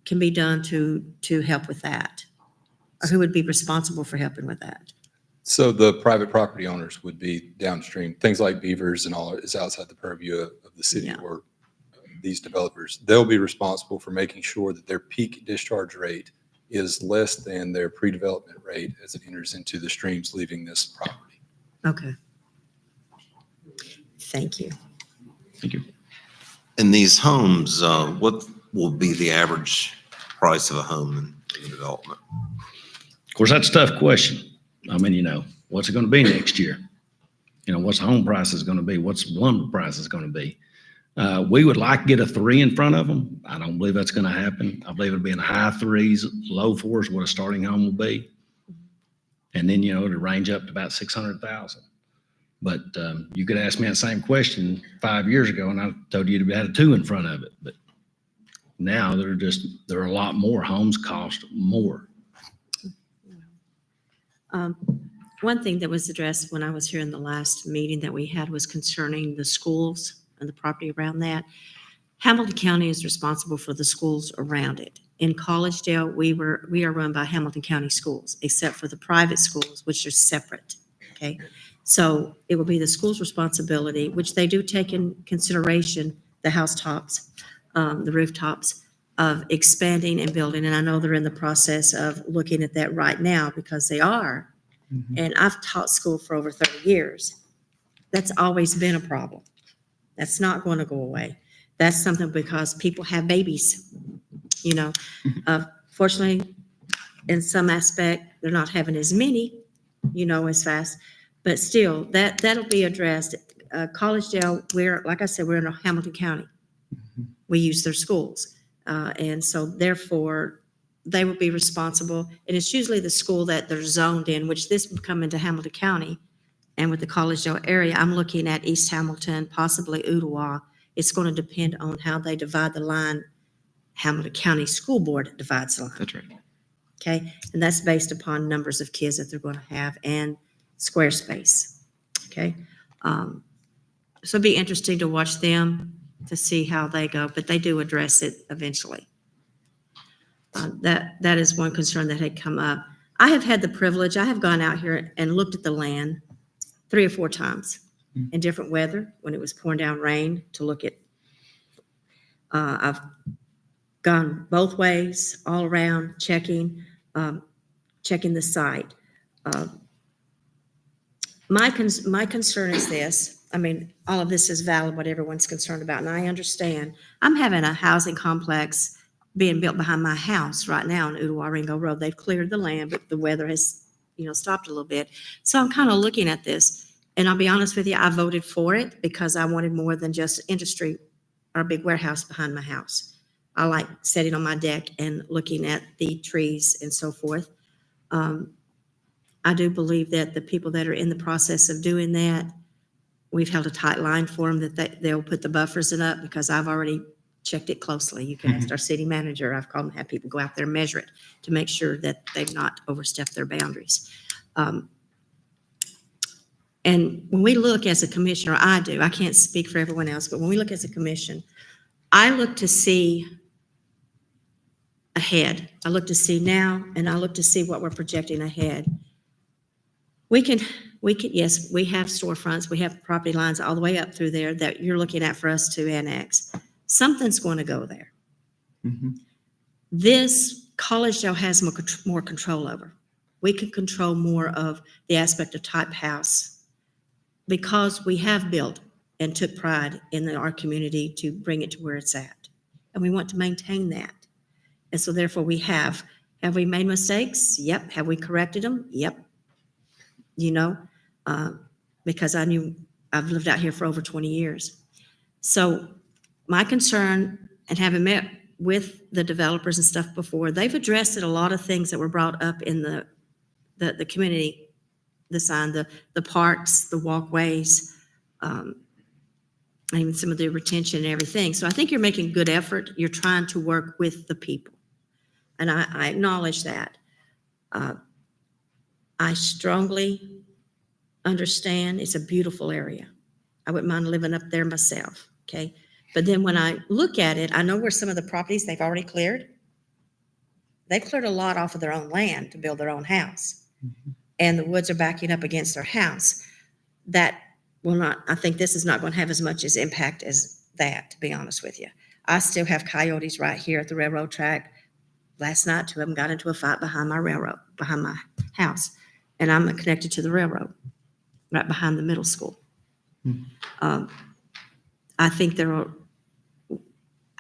can be done to help with that? Or who would be responsible for helping with that? So the private property owners would be downstream. Things like beavers and all is outside the purview of the city Yeah. or these developers. They'll be responsible for making sure that their peak discharge rate is less than their pre-development rate as it enters into the streams leaving this property. Okay. Thank you. Thank you. In these homes, what will be the average price of a home in the development? Of course, that's a tough question. I mean, what's it going to be next year? What's the home price is going to be? What's lumber price is going to be? We would like to get a 3 in front of them. I don't believe that's going to happen. I believe it'll be in the high 3s, low 4s, what a starting home will be. And then, it'll range up to about 600,000. But you could ask me that same question 5 years ago, and I told you to have a 2 in front of it. But now there are a lot more. Homes cost more. One thing that was addressed when I was here in the last meeting that we had was concerning the schools and the property around that. Hamilton County is responsible for the schools around it. In Collegedale, we are run by Hamilton County Schools, except for the private schools, which are separate, okay? So it will be the school's responsibility, which they do take in consideration the housetops, the rooftops, of expanding and building. And I know they're in the process of looking at that right now because they are. And I've taught school for over 30 years. That's always been a problem. That's not going to go away. That's something because people have babies, Fortunately, in some aspect, they're not having as many, as fast. But still, that'll be addressed. Collegedale, like I said, we're in Hamilton County. We use their schools. And so therefore, they will be responsible. And it's usually the school that they're zoned in, which this would come into Hamilton County. And with the Collegedale area, I'm looking at East Hamilton, possibly Ottawa. It's going to depend on how they divide the line. Hamilton County School Board divides the line. That's right. Okay, and that's based upon numbers of kids that they're going to have and square space. Okay, so it'd be interesting to watch them to see how they go, but they do address it eventually. That is one concern that had come up. I have had the privilege, I have gone out here and looked at the land 3 or 4 times in different weather, when it was pouring down rain, to look at, I've gone both ways, all around, checking the site. My concern is this. I mean, all of this is valid, what everyone's concerned about, and I understand. I'm having a housing complex being built behind my house right now on Ottawa Ringo Road. They've cleared the land, but the weather has, stopped a little bit. So I'm kind of looking at this, and I'll be honest with you, I voted for it because I wanted more than just industry or a big warehouse behind my house. I like sitting on my deck and looking at the trees and so forth. I do believe that the people that are in the process of doing that, we've held a tight line for them that they'll put the buffers in up because I've already checked it closely. You can ask our city manager. I've called and had people go out there and measure it to make sure that they've not overstepped their boundaries. And when we look as a commissioner, I do, I can't speak for everyone else, but when we look as a commission, I look to see ahead. I look to see now, and I look to see what we're projecting ahead. We can, yes, we have storefronts, we have property lines all the way up through there that you're looking at for us to annex. Something's going to go there. This Collegedale has more control over. We can control more of the aspect of type house because we have built and took pride in our community to bring it to where it's at. And we want to maintain that. And so therefore have we made mistakes? Yep. Have we corrected them? Yep. Because I've lived out here for over 20 years. So my concern, and having met with the developers and stuff before, they've addressed a lot of things that were brought up in the community, the sign, the parks, the walkways, and even some of the retention and everything. So I think you're making good effort. You're trying to work with the people. And I acknowledge that. Uh, I strongly understand it's a beautiful area. I wouldn't mind living up there myself, okay? But then when I look at it, I know where some of the properties they've already cleared. They've cleared a lot off of their own land to build their own house. And the woods are backing up against their house. That will not, I think this is not going to have as much as impact as that, to be honest with you. I still have coyotes right here at the railroad track. Last night, two of them got into a fight behind my house. And I'm connected to the railroad, right behind the middle school. I think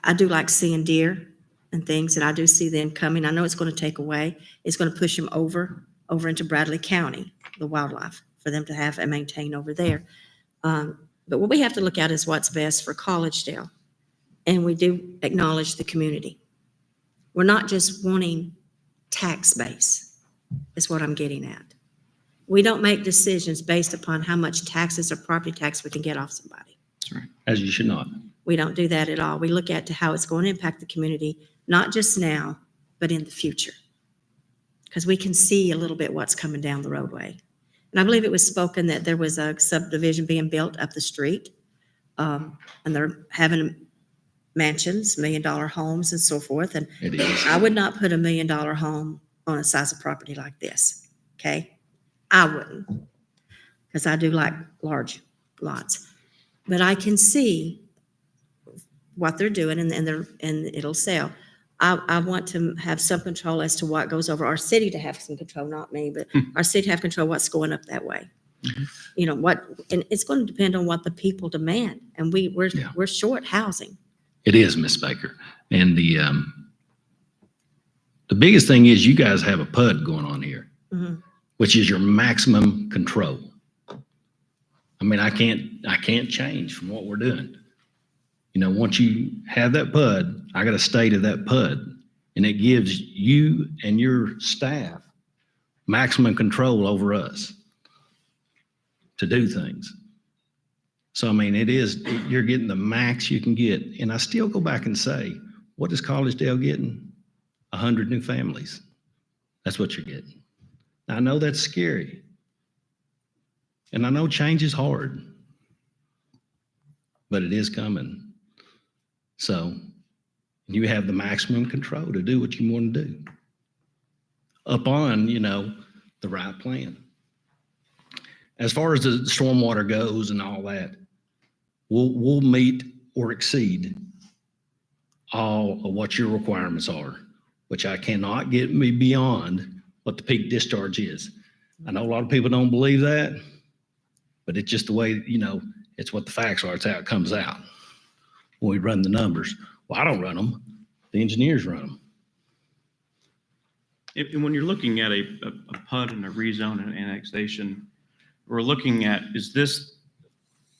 I do like seeing deer and things, and I do see them coming. I know it's going to take away, it's going to push them over into Bradley County, the wildlife, for them to have and maintain over there. But what we have to look at is what's best for Collegedale. And we do acknowledge the community. We're not just wanting tax base, is what I'm getting at. We don't make decisions based upon how much taxes or property tax we can get off somebody. That's right. As you should not. We don't do that at all. We look at how it's going to impact the community, not just now, but in the future. Because we can see a little bit what's coming down the roadway. And I believe it was spoken that there was a subdivision being built up the street. And they're having mansions, $1 million homes and so forth. And It is. I would not put $1 million home on a size of property like this, okay? I wouldn't, because I do like large lots. But I can see what they're doing and it'll sell. I want to have some control as to what goes over our city, to have some control, not me, but our city to have control what's going up that way. You know what, and it's going to depend on what the people demand. And we're short housing. It is, Miss Baker. And the biggest thing is you guys have a PUD going on here, which is your maximum control. I mean, I can't change from what we're doing. You know, once you have that PUD, I got to stay to that PUD, and it gives you and your staff maximum control over us to do things. So, I mean, you're getting the max you can get. And I still go back and say, what is Collegedale getting? 100 new families. That's what you're getting. Now, I know that's scary. And I know change is hard, but it is coming. So you have the maximum control to do what you want to do upon, the right plan. As far as the stormwater goes and all that, we'll meet or exceed all of what your requirements are, which I cannot get me beyond what the peak discharge is. I know a lot of people don't believe that, but it's just the way, it's what the facts are. It's how it comes out when we run the numbers. Well, I don't run them. The engineers run them. And when you're looking at a PUD and a rezone and annexation, we're looking at, is this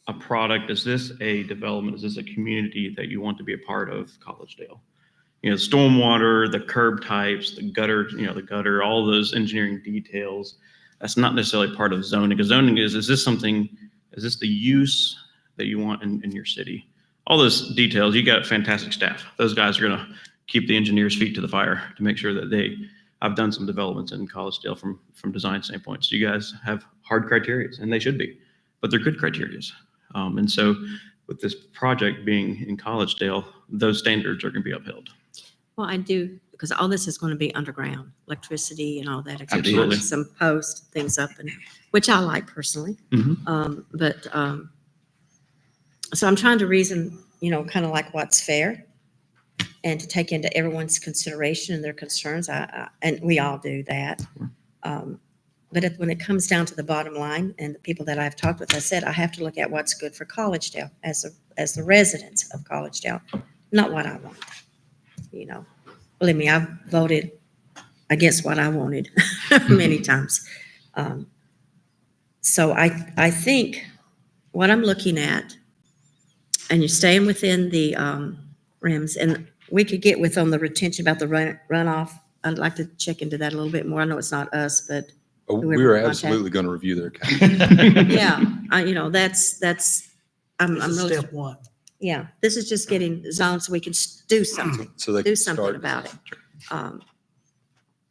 a product? Is this a development? Is this a community that you want to be a part of Collegedale? Stormwater, the curb types, the gutter, all those engineering details. That's not necessarily part of zoning. Because zoning is this the use that you want in your city? All those details, you got fantastic staff. Those guys are going to keep the engineers' feet to the fire to make sure that I've done some developments in Collegedale from design standpoints. So you guys have hard criteria, and they should be, but they're good criteria. And so with this project being in Collegedale, those standards are going to be upheld. Well, I do, because all this is going to be underground, electricity and all that. Absolutely. Some post things up, which I like personally. So I'm trying to reason, kind of like what's fair, and to take into everyone's consideration and their concerns. And we all do that. But when it comes down to the bottom line, and the people that I've talked with, I said, I have to look at what's good for Collegedale as the residents of Collegedale, not what I want. Believe me, I've voted against what I wanted many times. So I think what I'm looking at, and you're staying within the rims, and we could get with on the retention about the runoff. I'd like to check into that a little bit more. I know it's not us, but We whoever are contact- absolutely going to review their account. Yeah, I'm This is really, step one. yeah, this is just getting zoned so we can do something. So they Do can something start. about it.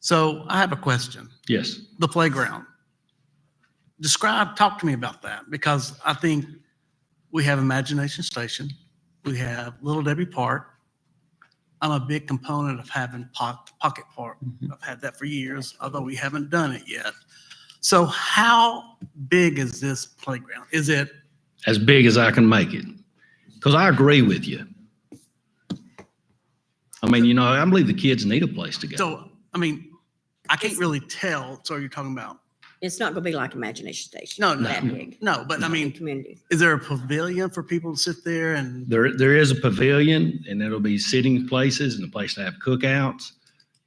So I have a question. Yes. The playground. Talk to me about that, because I think we have Imagination Station. We have Little Debbie Park. I'm a big component of having Pocket Park. I've had that for years, although we haven't done it yet. So how big is this playground? Is it? As big as I can make it. Because I agree with you. I mean, you know, I believe the kids need a place to go. So, I mean, I can't really tell. So you're talking about? It's not gonna be like Imagination Station. No, That big. no, but I mean, Community. is there a pavilion for people to sit there and? There is a pavilion, and there'll be sitting places and a place to have cookouts.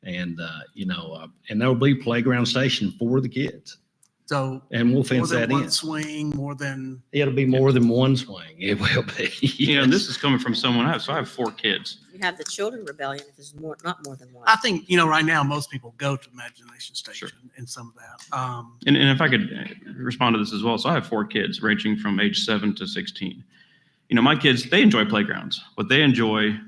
And, you know, and there'll be playground station for the kids. So. And we'll fence more than that one in. Swing, more than. It'll be more than one swing. It will be. You know, this is coming from someone else. So I have 4 kids. You have the Children Rebellion if there's not more than one. I think, you know, right now, most people go to Imagination Station and some of that. And if I could respond to this as well. So I have 4 kids ranging from age 7 to 16. You know, my kids, they enjoy playgrounds. What they enjoy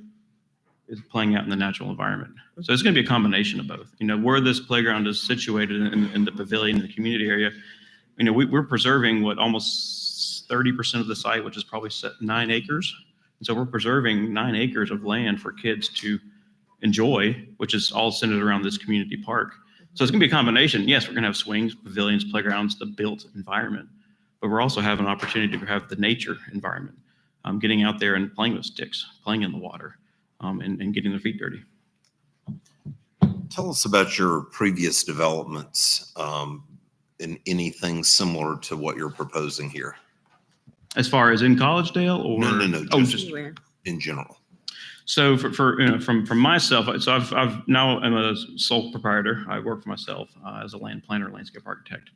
is playing out in the natural environment. So it's going to be a combination of both. You know, where this playground is situated in the pavilion, in the community area, you know, we're preserving almost 30% of the site, which is probably 9 acres. And so we're preserving 9 acres of land for kids to enjoy, which is all centered around this community park. So it's going to be a combination. Yes, we're going to have swings, pavilions, playgrounds, the built environment, but we're also having an opportunity to have the nature environment, getting out there and playing with sticks, playing in the water, and getting their feet dirty. Tell us about your previous developments in anything similar to what you're proposing here. As far as in Collegedale or? No, Oh, just in general. So for you know, from myself, so I've now am a sole proprietor. I work for myself as a land planner, landscape architect.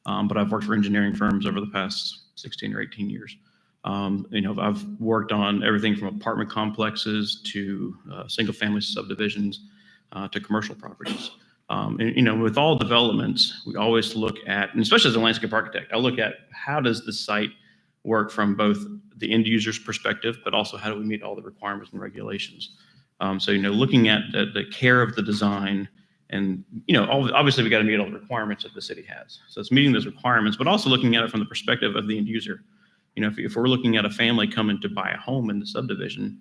But I've worked for engineering firms over the past 16 or 18 years. You know, I've worked on everything from apartment complexes to single family subdivisions to commercial properties. And, you know, with all developments, we always look at, and especially as a landscape architect, I look at how does the site work from both the end user's perspective, but also how do we meet all the requirements and regulations. So, you know, looking at the care of the design and, you know, obviously we got to meet all the requirements that the city has. So it's meeting those requirements, but also looking at it from the perspective of the end user. You know, if we're looking at a family coming to buy a home in the subdivision,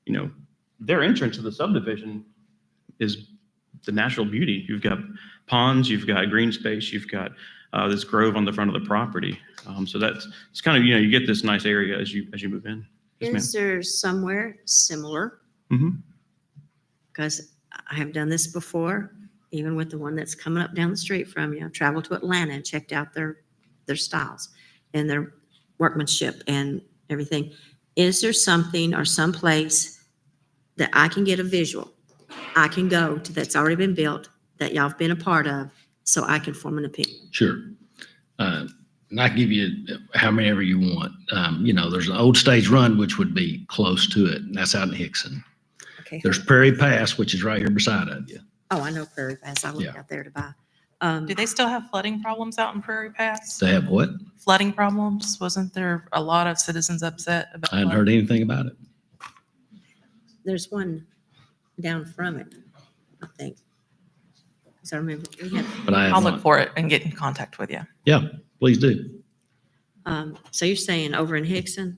you know, their entrance to the subdivision is the natural beauty. You've got ponds, you've got green space, you've got this grove on the front of the property. So it's kind of, you know, you get this nice area as you move in. Yes, Is there somewhere similar? Because I have done this before, even with the one that's coming up down the street from you. I've traveled to Atlanta and checked out their styles and their workmanship and everything. Is there something or some place that I can get a visual, I can go to that's already been built, that y'all have been a part of, so I can form an opinion? Sure. And I can give you how many ever you want. You know, there's an Old Stage Run, which would be close to it, and that's out in Hickson. Okay. There's Prairie Pass, which is right here beside of you. Oh, I know Prairie Pass. I went Yeah. out there to buy. Do they still have flooding problems out in Prairie Pass? They have what? Flooding problems? Wasn't there a lot of citizens upset about? I hadn't heard anything about it. There's one down from it, I think. Because I remember we had. But I have I'll not. look for it and get in contact with you. Yeah, please do. So you're saying over in Hickson?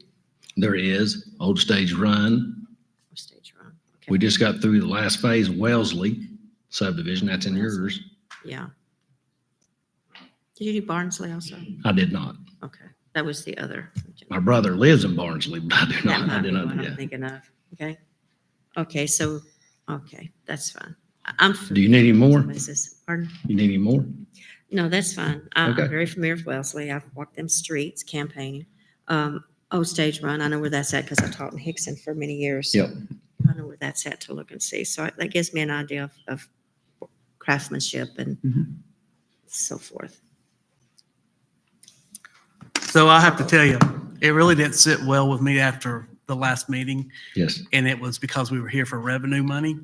There is Old Stage Run. Stage Run. We just got through the last phase of Wellesley subdivision. That's in yours. Yeah. Did you do Barnsley also? I did not. Okay, that was the other. My brother lives in Barnsley, but I do That not. I might did be not. what Yeah. I'm thinking of. Okay. Okay, so, okay, that's fine. I'm. Do you need any more? Pardon? You need any more? No, that's fine. I'm Okay. very familiar with Wellesley. I've walked them streets campaigning. Old Stage Run, I know where that's at because I taught in Hickson for many years. so Yep. I know where that's at to look and see. So that gives me an idea of craftsmanship and so forth. So I have to tell you, it really didn't sit well with me after the last meeting. Yes. And it was because we were here for revenue money.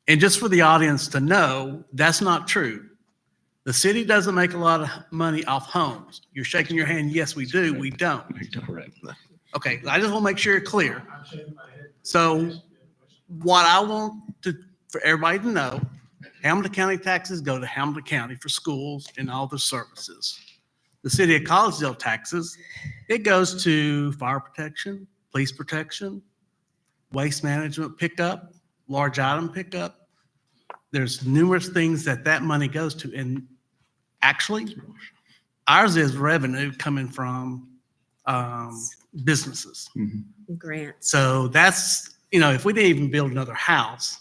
And just for the audience to know, that's not true. The city doesn't make a lot of money off homes. You're shaking your hand, yes, we do, we don't. Correct. Okay, I just want to make sure it's clear. So what I want for everybody to know Hamilton County taxes go to Hamilton County for schools and all the services. The city of Collegedale taxes, it goes to fire protection, police protection, waste management pickup, large item pickup. There's numerous things that money goes to. And actually, ours is revenue coming from businesses. Grants. So that's, if we didn't even build another house,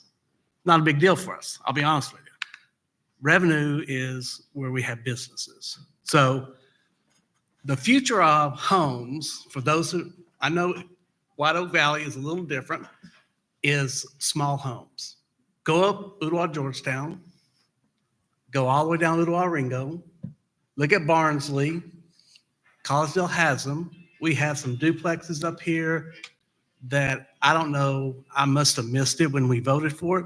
not a big deal for us. I'll be honest with you. Revenue is where we have businesses. So the future of homes, for those who, I know White Oak Valley is a little different, is small homes. Go up Ottawa, Georgetown, go all the way down Ottawa, Ringo, look at Barnsley. Collegedale has them. We have some duplexes up here that I don't know, I must have missed it when we voted for it.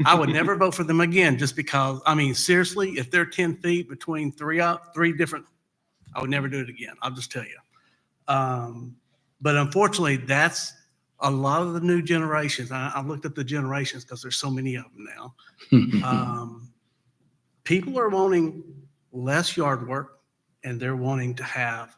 I would never vote for them again just because, seriously, if they're 10 feet between three different, I would never do it again. I'll just tell you. But unfortunately, that's a lot of the new generations. I've looked at the generations because there's so many of them now. People are wanting less yard work and they're wanting to have,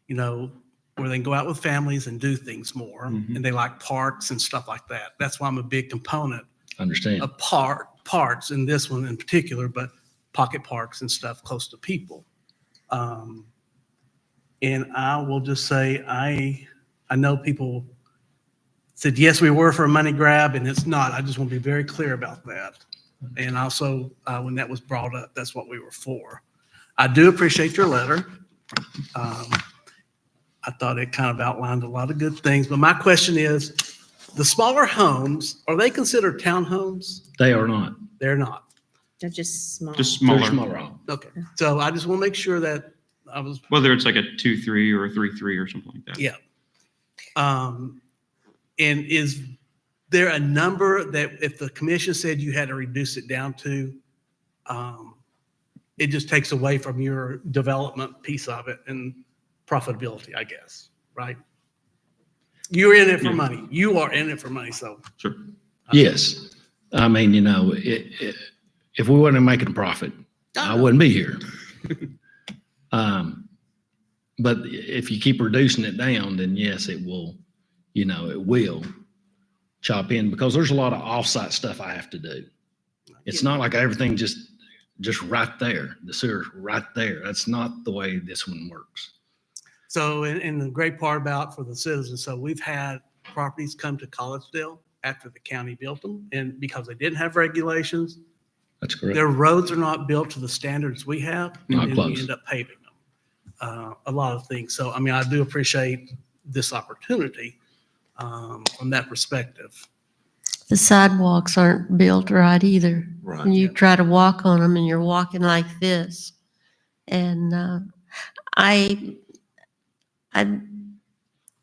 where they can go out with families and do things more. And they like parks and stuff like that. That's why I'm a big component Understand. of parks, and this one in particular, but pocket parks and stuff close to people. And I will just say, I know people said, yes, we were for a money grab, and it's not. I just want to be very clear about that. And also, when that was brought up, that's what we were for. I do appreciate your letter. I thought it kind of outlined a lot of good things, but my question is, the smaller homes, are they considered townhomes? They are not. They're not. They're just small. Just They're smaller, smaller. Okay, so I just want to make sure that I was, whether it's like a 2-3 or a 3-3 or something like that. yeah. And is there a number that if the commission said you had to reduce it down to, it just takes away from your development piece of it and profitability, I guess, right? You're in it for money. You are in it for money, so. Sure. Yes. If we weren't making a profit, I wouldn't be here. But if you keep reducing it down, then yes, it will, it will chop in because there's a lot of offsite stuff I have to do. It's not like everything just right there, the sewer right there. That's not the way this one works. So, and the great part about for the citizens, so we've had properties come to Collegedale after the county built them, and because they didn't have regulations, That's correct. their roads are not built to the standards we have. Not and close. we end up paving them. A lot of things. So, I do appreciate this opportunity from that perspective. The sidewalks aren't built right either. Right. And you try to walk on them and you're walking like this. And I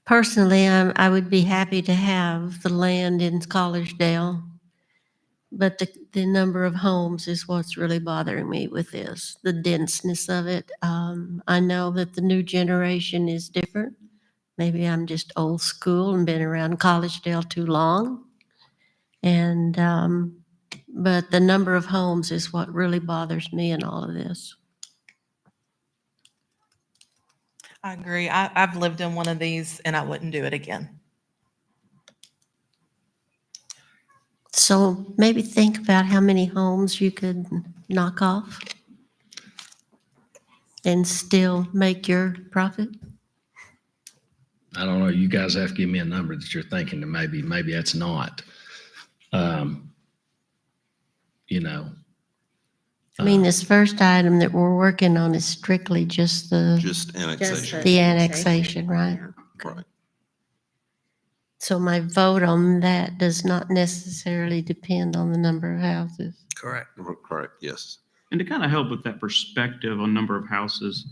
personally, I would be happy to have the land in Collegedale, but the number of homes is what's really bothering me with this, the denseness of it. I know that the new generation is different. Maybe I'm just old school and been around Collegedale too long. And, but the number of homes is what really bothers me in all of this. I agree. I've lived in one of these and I wouldn't do it again. So maybe think about how many homes you could knock off and still make your profit. I don't know. You guys have to give me a number that you're thinking that maybe that's not. I mean, this first item that we're working on is strictly just Just annexation. the annexation, right? Right. So my vote on that does not necessarily depend on the number of houses. Correct. Correct, yes. And to kind of help with that perspective on number of houses,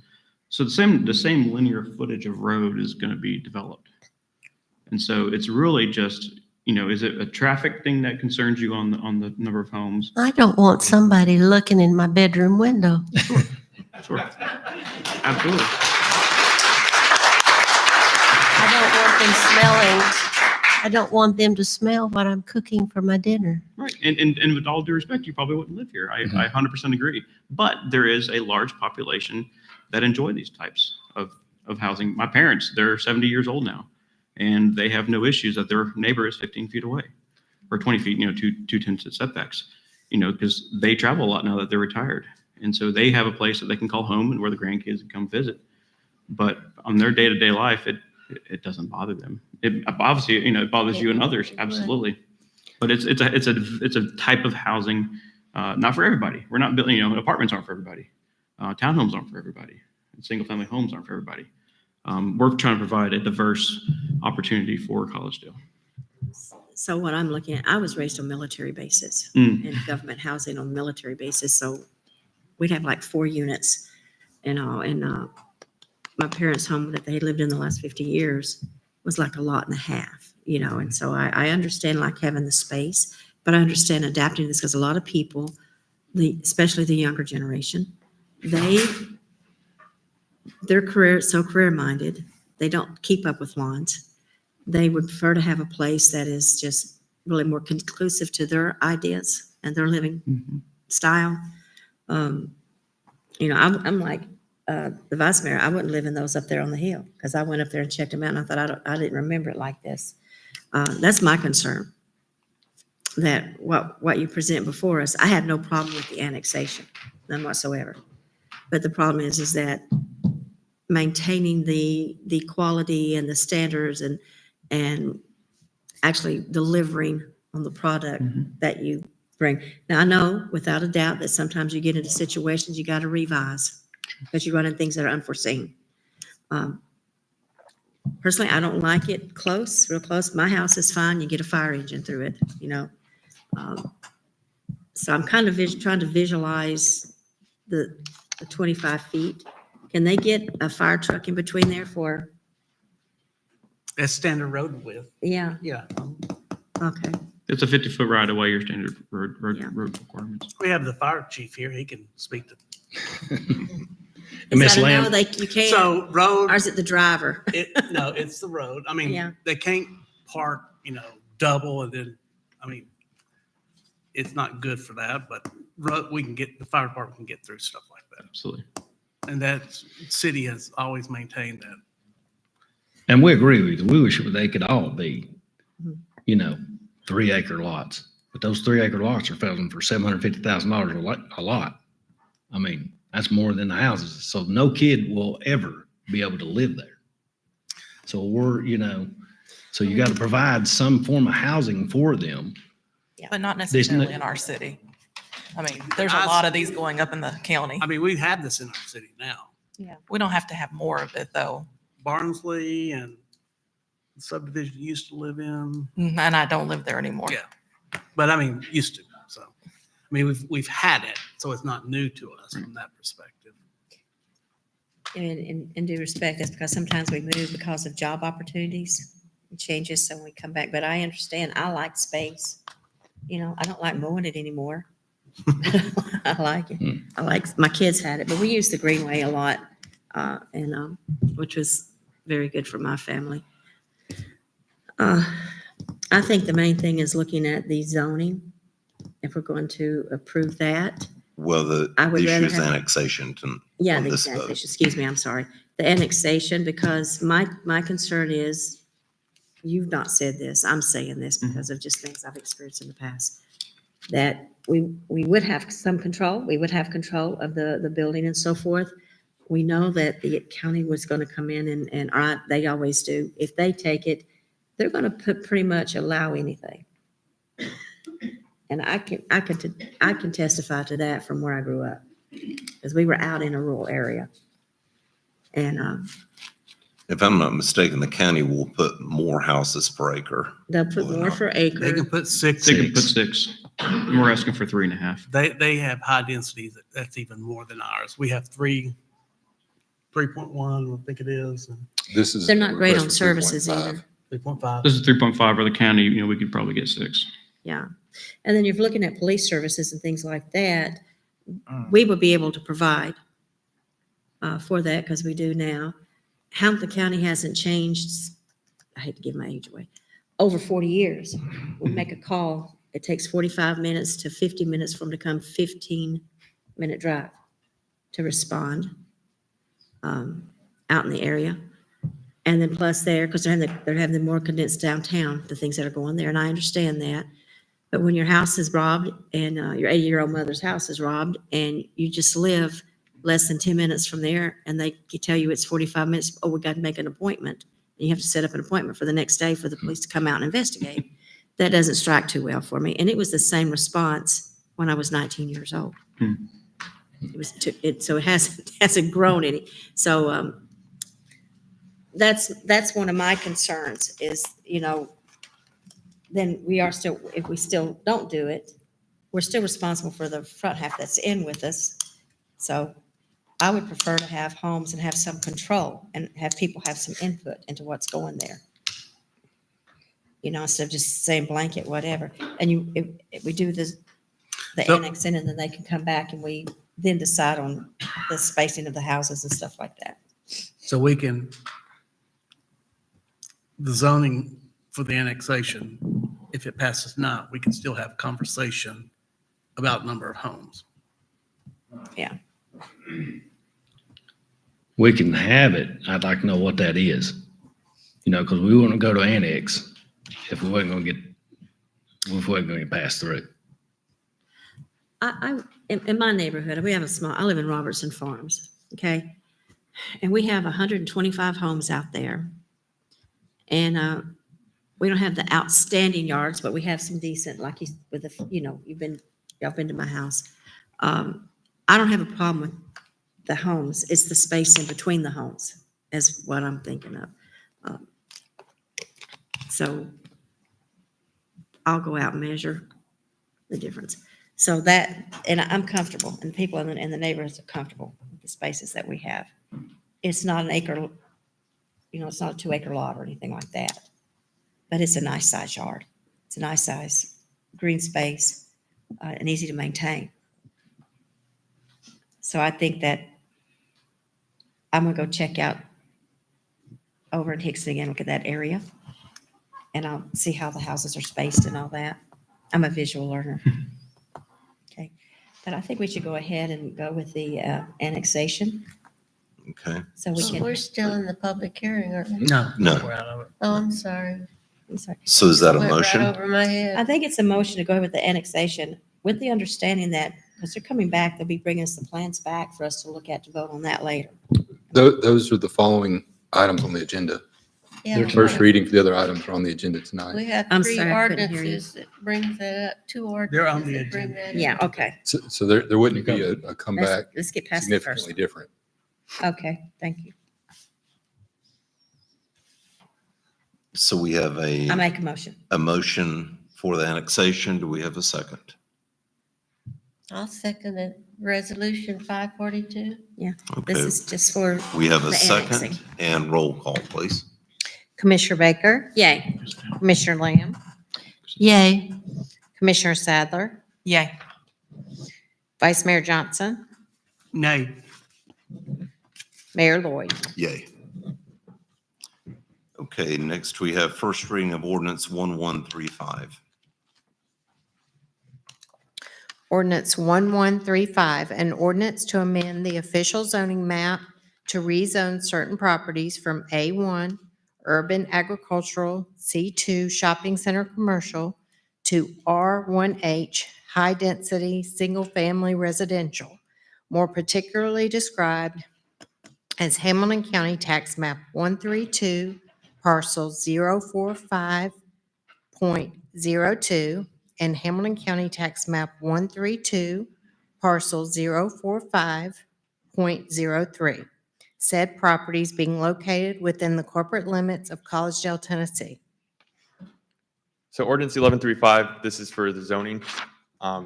so the same linear footage of road is going to be developed. And so it's really just, is it a traffic thing that concerns you on the number of homes? I don't want somebody looking in my bedroom window. Sure. Absolutely. I don't want them smelling I don't want them to smell what I'm cooking for my dinner. Right. And with all due respect, you probably wouldn't live here. I 100% agree. But there is a large population that enjoy these types of housing. My parents, they're 70 years old now, and they have no issues that their neighbor is 15 feet away or 20 feet, two 10-foot setbacks, because they travel a lot now that they're retired. And so they have a place that they can call home and where the grandkids can come visit. But on their day-to-day life, it doesn't bother them. It obviously, it bothers you and others, absolutely. But it's a type of housing, not for everybody. We're not building, apartments aren't for everybody. Townhomes aren't for everybody. Single-family homes aren't for everybody. We're trying to provide a diverse opportunity for Collegedale. So what I'm looking at, I was raised on military bases Mm. and government housing on military bases. So we'd have like 4 units, and my parents' home that they lived in the last 50 years was like a lot and a half, and so I understand like having the space, but I understand adapting to this because a lot of people, especially the younger generation, their career minded. They don't keep up with lawns. They would prefer to have a place that is just really more conclusive to their ideas and their living style. I'm like the vice mayor. I wouldn't live in those up there on the hill because I went up there and checked them out, and I thought I didn't remember it like this. That's my concern. That what you present before us, I have no problem with the annexation, none whatsoever. But the problem is that maintaining the quality and the standards and actually delivering on the product that you bring. Now, I know without a doubt that sometimes you get into situations you got to revise because you run into things that are unforeseen. Personally, I don't like it real close. My house is fine. You get a fire engine through it, So I'm kind of trying to visualize the 25 feet. Can they get a fire truck in between there for? That's standard road width. Yeah. Yeah. Okay. It's a 50-foot right away, your standard road Yeah. requirements. We have the fire chief here. He can speak to. And Miss Is that a no? Lamb, You can't. So road. Or is it the driver? No, it's the road. I mean, Yeah. they can't park, double and then, it's not good for that, but the fire department can get through stuff like that. Absolutely. And that city has always maintained that. and we agree with you. We wish they could all be, Mhm. 3-acre lots. But those 3-acre lots are selling for $750,000 a lot. I mean, that's more than the houses. So no kid will ever be able to live there. So so you got to provide some form of housing for them. But not There's necessarily no- in our city. There's a lot of these going up in the county. We have this in our city now. Yeah. We don't have to have more of it though. Barnsley and the subdivision you used to live in. And I don't live there anymore. Yeah. But used to. So, we've had it, so it's not new to us from that perspective. And in due respect, that's because sometimes we move because of job opportunities and changes, so we come back. But I understand, I like space. I don't like mowing it anymore. I like it. My kids had it, but we used the greenway a lot, and which was very good for my family. I think the main thing is looking at the zoning. If we're going to approve that. Well, the I would issue rather is have- annexation Yeah, on the this vote. annexation, excuse me, I'm sorry. The annexation, because my concern is, you've not said this, I'm saying this because of just things I've experienced in the past, that we would have some control, we would have control of the building and so forth. We know that the county was going to come in and they always do. If they take it, they're going to pretty much allow anything. And I can testify to that from where I grew up, because we were out in a rural area. And If I'm not mistaken, the county will put more houses per acre. they'll put more per They acre. can put 6. They can put 6. We're asking for 3.5. They have high densities. That's even more than ours. We have 3.1, I think it is. and This is. They're not great on request for services 3.5. either. 3.5. This is 3.5 for the county. We could probably get 6. Yeah. And then you're looking at police services and things like that. We would be able to provide for that because we do now. How the county hasn't changed, I hate to give my age away, over 40 years. We make a call, it takes 45 minutes to 50 minutes for them to come, 15-minute drive to respond out in the area. And then plus there, because they're having the more condensed downtown, the things that are going there, and I understand that. But when your house is robbed and your 80-year-old mother's house is robbed and you just live less than 10 minutes from there and they tell you it's 45 minutes, oh, we got to make an appointment. And you have to set up an appointment for the next day for the police to come out and investigate. That doesn't strike too well for me. And it was the same response when I was 19 years old. It was so it hasn't grown any. So that's one of my concerns is, then we are still, if we still don't do it, we're still responsible for the front half that's in with us. So I would prefer to have homes and have some control and have people have some input into what's going there. Instead of just saying blanket, whatever. And if we do the So- annexing and then they can come back and we then decide on the spacing of the houses and stuff like that. So the zoning for the annexation, if it passes not, we can still have conversation about number of homes. Yeah. We can have it. I'd like to know what that is. Because we wouldn't go to annex if we wasn't going to get passed through. In my neighborhood, we have I live in Robertson Farms, okay? And we have 125 homes out there. And we don't have the outstanding yards, but we have some decent, like y'all been to my house. I don't have a problem with the homes. It's the space in between the homes is what I'm thinking of. So I'll go out and measure the difference. So and I'm comfortable, and people in the neighborhoods are comfortable with the spaces that we have. It's not an acre, it's not a 2-acre lot or anything like that, but it's a nice size yard. It's a nice size green space and easy to maintain. So I think that I'm gonna go check out over in Hickson again, look at that area, and I'll see how the houses are spaced and all that. I'm a visual learner. Okay, but I think we should go ahead and go with the annexation. Okay. So we can. We're still in the public hearing, aren't we? No. No. We're out of it. Oh, I'm sorry. I'm sorry. So is that a Went right motion? over my head. I think it's a motion to go with the annexation with the understanding that, because they're coming back, they'll be bringing us the plans back for us to look at to vote on that later. Those are the following items on the agenda. Yeah, First reading for the other items are on the agenda we tonight. have I'm 3 sorry, I couldn't hear you. ordinances that brings that up, 2 They're on ordinances the that bring agenda. that Yeah, up. okay. So there wouldn't be a comeback Let's get past the first. significantly different. Okay, thank you. So we have I make a motion. a motion for the annexation. Do we have a second? I'll second it. Resolution 542. This Okay. is just for We have a the second annexing. and roll call, please. Commissioner Baker, Yay. Commissioner Lamb, Yay. Commissioner Sadler, Yay. Vice Mayor Johnson, Nay. Mayor Lloyd. Yay. Okay, next we have first reading of ordinance 1135. Ordinance 1135, an ordinance to amend the official zoning map to rezone certain properties from A1 Urban Agricultural C2 Shopping Center Commercial to R1H High Density Single Family Residential, more particularly described as Hamilton County Tax Map 132, Parcel 045.02, and Hamilton County Tax Map 132, Parcel 045.03. Said properties being located within the corporate limits of Collegedale, Tennessee. So ordinance 1135, this is for the zoning.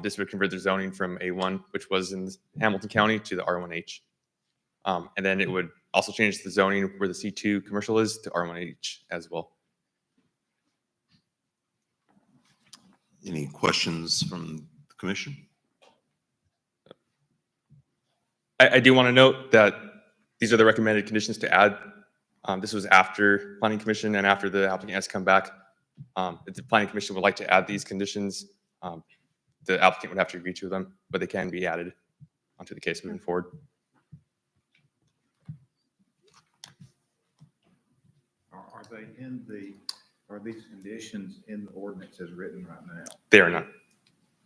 This would convert the zoning from A1, which was in Hamilton County, to the R1H. And then it would also change the zoning where the C2 commercial is to R1H as well. Any questions from the commission? I do want to note that these are the recommended conditions to add. This was after Planning Commission and after the applicant has come back. If the planning commission would like to add these conditions, the applicant would have to agree to them, but they can be added onto the case moving forward. Are they in the, are these conditions in the ordinance as written right now? They are not.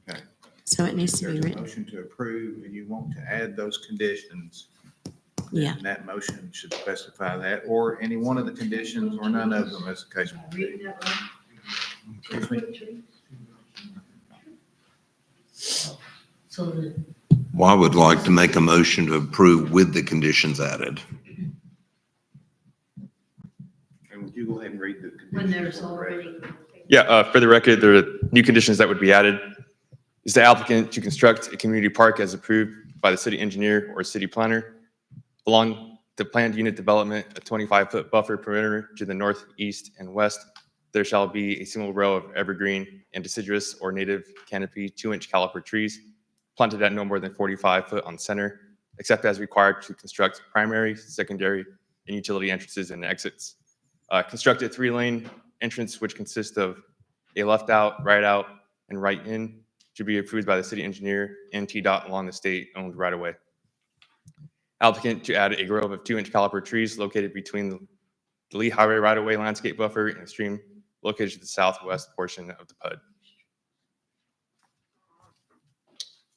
Okay. So it needs to be There's a written. motion to approve and you want to add those conditions. Yeah. And that motion should specify that, or any one of the conditions, or none of them, as the case may be. Excuse me? Well, I would like to make a motion to approve with the conditions added. And would you go ahead and read the When conditions? there's for the record? already. Yeah, for the record, there are new conditions that would be added. Is the applicant to construct a community park as approved by the city engineer or city planner? Along the planned unit development, a 25-foot buffer perimeter to the north, east, and west, there shall be a single row of evergreen and deciduous or native canopy 2-inch caliper trees planted at no more than 45 foot on center, except as required to construct primary, secondary, and utility entrances and exits. Construct a 3-lane entrance which consists of a left out, right out, and right in, to be approved by the city engineer and TDOT along the state-owned right-of-way. Applicant to add a grove of 2-inch caliper trees located between the Lee Highway right-of-way landscape buffer and the stream located to the southwest portion of the PUD.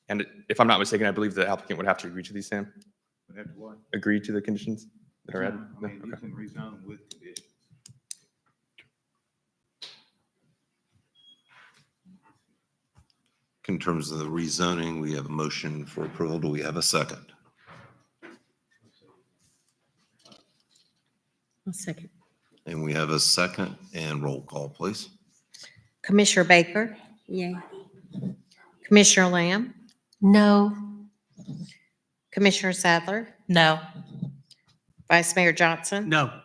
And if I'm not mistaken, I believe the applicant would have to agree to these, Sam? Would have to what? Agree to the conditions that are added? I No? mean, you Okay. can rezone with conditions. In terms of the rezoning, we have a motion for approval. Do we have a second? I'll second. And we have a second, and roll call, please. Commissioner Baker, Yay. Commissioner Lamb, No. Commissioner Sadler, No. Vice Mayor Johnson, No.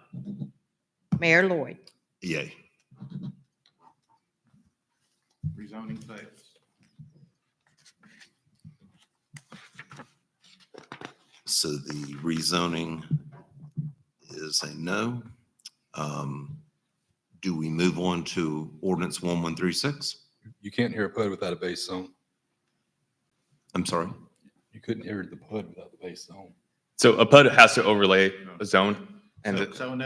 Mayor Lloyd. Yay. Rezoning fails. So the rezoning is a no. Do we move on to ordinance 1136? You can't hear a PUD without a base zone. I'm sorry? You couldn't hear the PUD without the base zone. So a PUD has to overlay a zone, and So in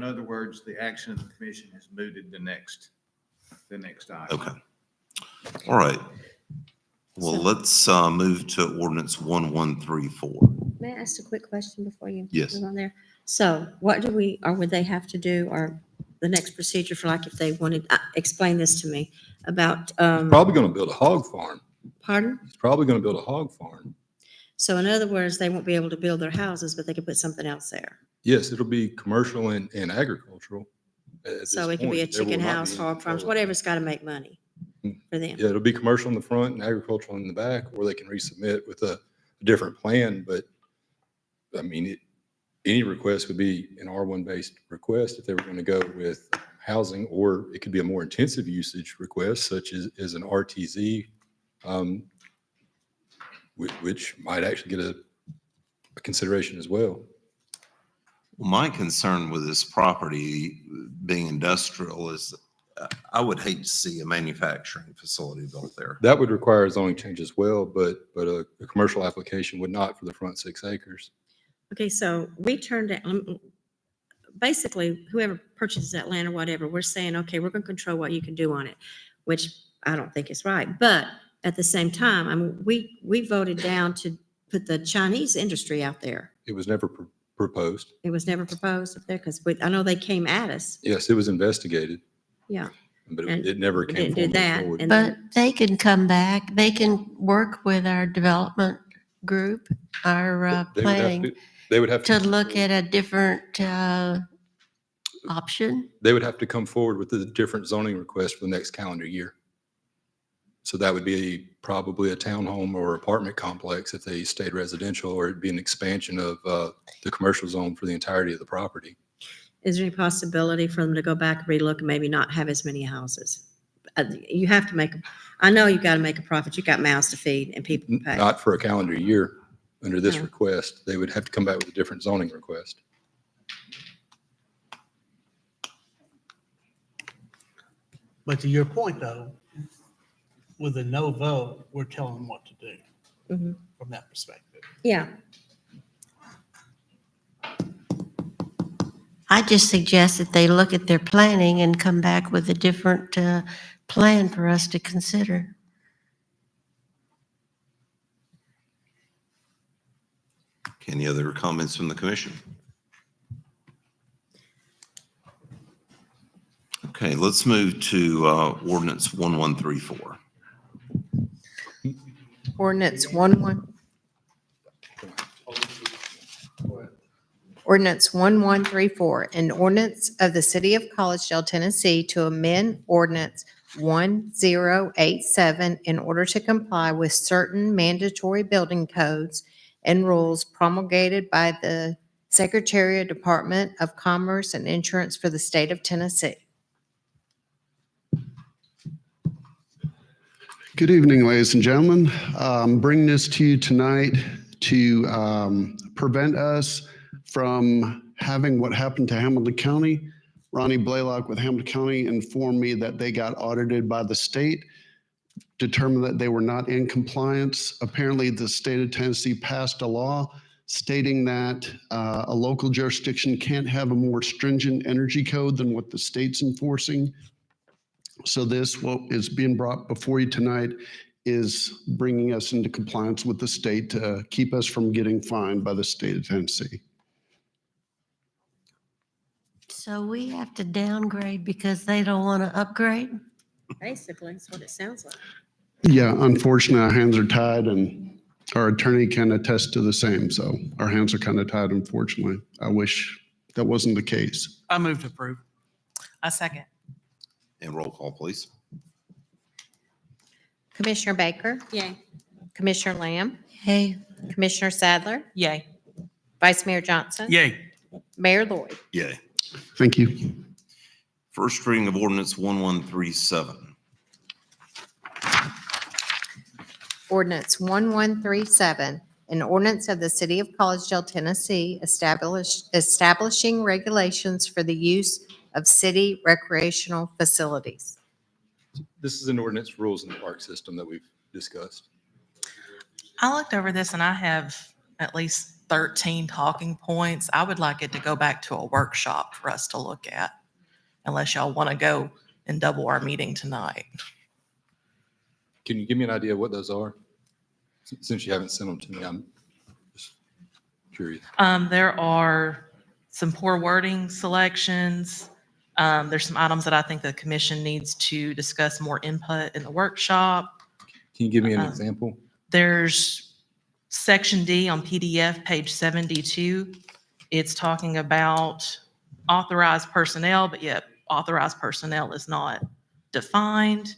other words, the action of the commission has mooted the next item. Okay. All right. Well, So- let's move to ordinance 1134. May I ask a quick question before you? Yes. move on there? So what do we, or would they have to do, or the next procedure for like if they wanted, explain this to me about, Probably going to build a hog farm. pardon? He's probably going to build a hog farm. So in other words, they won't be able to build their houses, but they could put something else there. Yes, it'll be commercial and agricultural. at So this it could be a point. There will chicken not house, be hog farms, solar. whatever's got to make money for them. Yeah, it'll be commercial in the front and agricultural in the back, or they can resubmit with a different plan, but I mean, any request would be an R1 based request if they were going to go with housing, or it could be a more intensive usage request such as an RTZ, which might actually get a consideration as well. Well, my concern with this property being industrial is I would hate to see a manufacturing facility built there. That would require a zoning change as well, but a commercial application would not for the front 6 acres. Okay, so we turned down, basically whoever purchases that land or whatever, we're saying, okay, we're going to control what you can do on it, which I don't think is right. But at the same time, I mean, we voted down to put the Chinese industry out there. It was never proposed. It was never proposed up there because I know they came at us. Yes, it was investigated, Yeah. but And it never we came didn't do that, forward. and But they can come back. They can work with our development group, our They would have planning, to- They would have to to, look at a different option. they would have to come forward with a different zoning request for the next calendar year. So that would be probably a townhome or apartment complex if they stayed residential, or it'd be an expansion of the commercial zone for the entirety of the property. is there any possibility for them to go back and relook and maybe not have as many houses? You have to make, I know you got to make a profit. You got mouths to feed and people to pay. Not for a calendar year under this No. request. They would have to come back with a different zoning request. But to your point though, with a no vote, we're telling them what to do Mhm. from that perspective. Yeah. I just suggest that they look at their planning and come back with a different plan for us to consider. Any other comments from the commission? Okay, let's move to ordinance 1134. Ordinance 1134, an ordinance of the City of Collegedale, Tennessee to amend ordinance 1087 in order to comply with certain mandatory building codes and rules promulgated by the Secretary of Department of Commerce and Insurance for the state of Tennessee. Good evening, ladies and gentlemen. Bring this to you tonight to prevent us from having what happened to Hamilton County. Ronnie Blaylock with Hamilton County informed me that they got audited by the state, determined that they were not in compliance. Apparently, the state of Tennessee passed a law stating that a local jurisdiction can't have a more stringent energy code than what the state's enforcing. So this, what is being brought before you tonight, is bringing us into compliance with the state to keep us from getting fined by the state of Tennessee. So we have to downgrade because they don't want to upgrade? Basically, that's what it sounds like. Yeah, unfortunately, our hands are tied, and our attorney can attest to the same. So our hands are kind of tied, unfortunately. I wish that wasn't the case. I move to approve. A second. And roll call, please. Commissioner Baker? Yay. Commissioner Lamb? Hey, Commissioner Sadler? Yay. Vice Mayor Johnson? Yay. Mayor Lloyd? Yay. Thank you. First reading of ordinance 1137. Ordinance 1137, an ordinance of the City of Collegedale, Tennessee, establishing regulations for the use of city recreational facilities. This is an ordinance rules in the park system that we've discussed. I looked over this and I have at least 13 talking points. I would like it to go back to a workshop for us to look at, unless y'all want to go and double our meeting tonight. Can you give me an idea of what those are? Since you haven't sent them to me, I'm just curious. There are some poor wording selections. There's some items that I think the commission needs to discuss more input in the workshop. Can you give me an example? There's section D on PDF, page 72. It's talking about authorized personnel, but yet authorized personnel is not defined.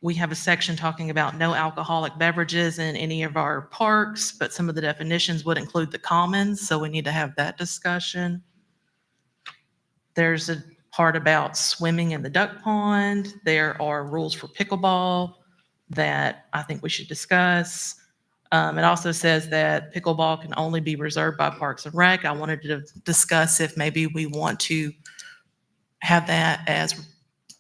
We have a section talking about no alcoholic beverages in any of our parks, but some of the definitions would include the commons, so we need to have that discussion. There's a part about swimming in the duck pond. There are rules for pickleball that I think we should discuss. It also says that pickleball can only be reserved by Parks and Rec. I wanted to discuss if maybe we want to have that as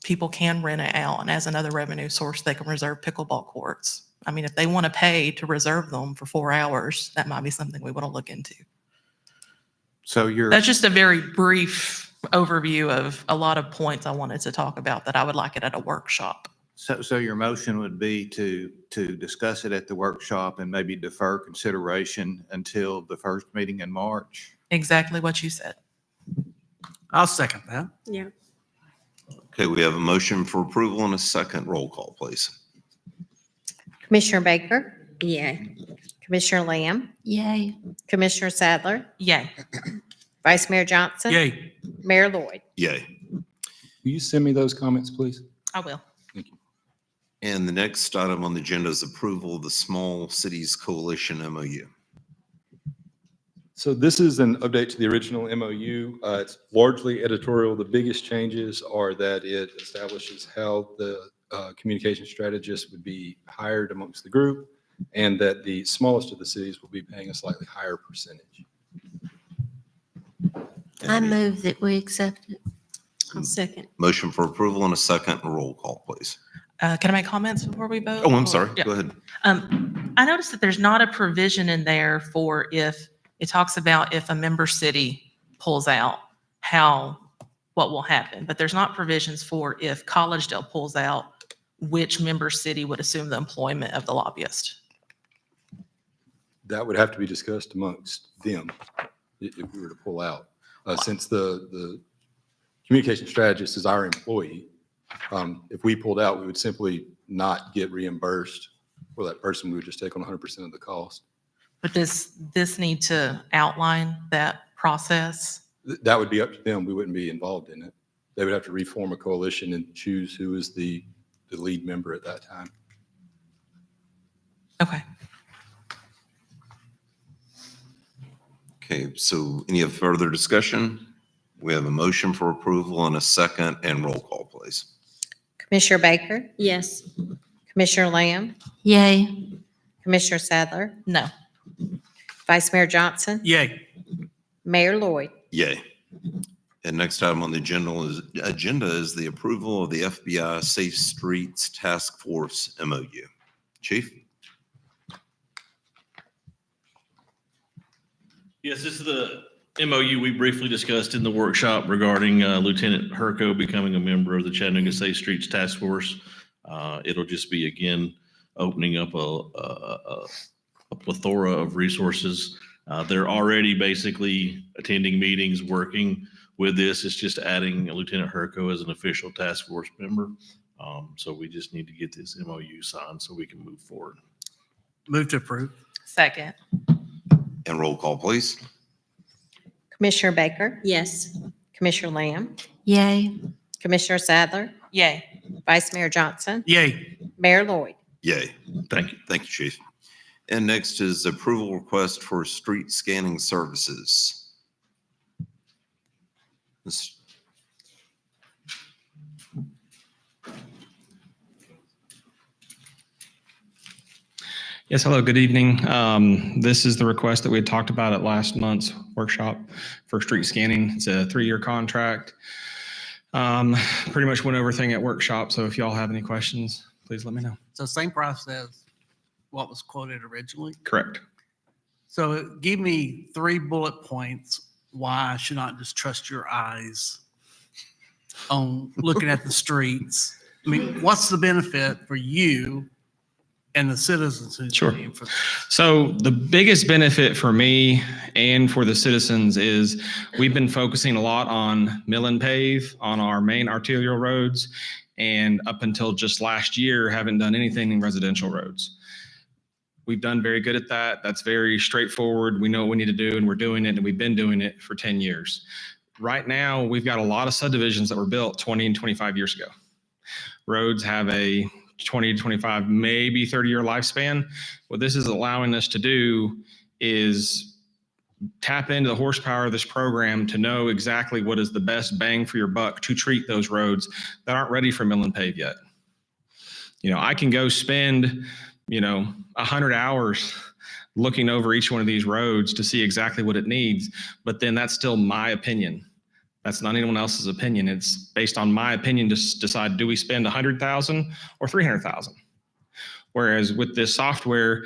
people can rent it out, and as another revenue source, they can reserve pickleball courts. I mean, if they want to pay to reserve them for 4 hours, that might be something we want to look into. So That's just a very brief overview of a lot of points I wanted to talk about that I would like it at a workshop. so your motion would be to discuss it at the workshop and maybe defer consideration until the first meeting in March? Exactly what you said. I'll second that. Yeah. Okay, we have a motion for approval and a second. Roll call, please. Commissioner Baker? Yay. Commissioner Lamb? yay. Commissioner Sadler? Yay. Vice Mayor Johnson? Yay. Mayor Lloyd? Yay. Will you send me those comments, please? I will. And the next item on the agenda is approval of the Small Cities Coalition MOU. So this is an update to the original MOU. It's largely editorial. The biggest changes are that it establishes how the communication strategist would be hired amongst the group, and that the smallest of the cities will be paying a slightly higher percentage. I move that we accept it. I'll second. Motion for approval and a second. Roll call, please. Can I make comments before we vote? Oh, I'm sorry. Yeah. Go ahead. I noticed that there's not a provision in there for if, it talks about if a member city pulls out, what will happen. But there's not provisions for if Collegedale pulls out, which member city would assume the employment of the lobbyist. That would have to be discussed amongst them if we were to pull out. Since the communication strategist is our employee, if we pulled out, we would simply not get reimbursed for that person. We would just take on 100% of the cost. But does this need to outline that process? That would be up to them. We wouldn't be involved in it. They would have to reform a coalition and choose who is the lead member at that time. Okay. Okay, so any further discussion? We have a motion for approval and a second, and roll call, please. Commissioner Baker, Yes. Commissioner Lamb, Yay. Commissioner Sadler, No. Vice Mayor Johnson, Yay. Mayor Lloyd. Yay. And next item on the agenda is the approval of the FBI Safe Streets Task Force MOU. Chief? Yes, this is the MOU we briefly discussed in the workshop regarding Lieutenant Herco becoming a member of the Chattanooga Safe Streets Task Force. It'll just be, again, opening up a plethora of resources. They're already basically attending meetings, working with this. It's just adding Lieutenant Herco as an official task force member. So we just need to get this MOU signed so we can move forward. Move to approve. Second. And roll call, please. Commissioner Baker, Yes. Commissioner Lamb, Yay. Commissioner Sadler, Yay. Vice Mayor Johnson, Yay. Mayor Lloyd. Yay. Thank you. Thank you, Chief. And next is approval request for street scanning services. Ms. Yes, hello, good evening. This is the request that we had talked about at last month's workshop for street scanning. It's a 3-year contract. Pretty much went over everything at workshop, so if y'all have any questions, please let me know. So same process, what was quoted originally. Correct. So give me 3 bullet points why I should not just trust your eyes on looking at the streets. I mean, what's the benefit for you and the citizens who's Sure. paying for this? So the biggest benefit for me and for the citizens is we've been focusing a lot on mill and pave on our main arterial roads, and up until just last year, haven't done anything in residential roads. We've done very good at that. That's very straightforward. We know what we need to do, and we're doing it, and we've been doing it for 10 years. Right now, we've got a lot of subdivisions that were built 20 and 25 years ago. Roads have a 20 to 25, maybe 30-year lifespan. What this is allowing us to do is tap into the horsepower of this program to know exactly what is the best bang for your buck to treat those roads that aren't ready for mill and pave yet. You know, I can go spend, 100 hours looking over each one of these roads to see exactly what it needs, but then that's still my opinion. That's not anyone else's opinion. It's based on my opinion to decide, do we spend 100,000 or 300,000? Whereas with this software,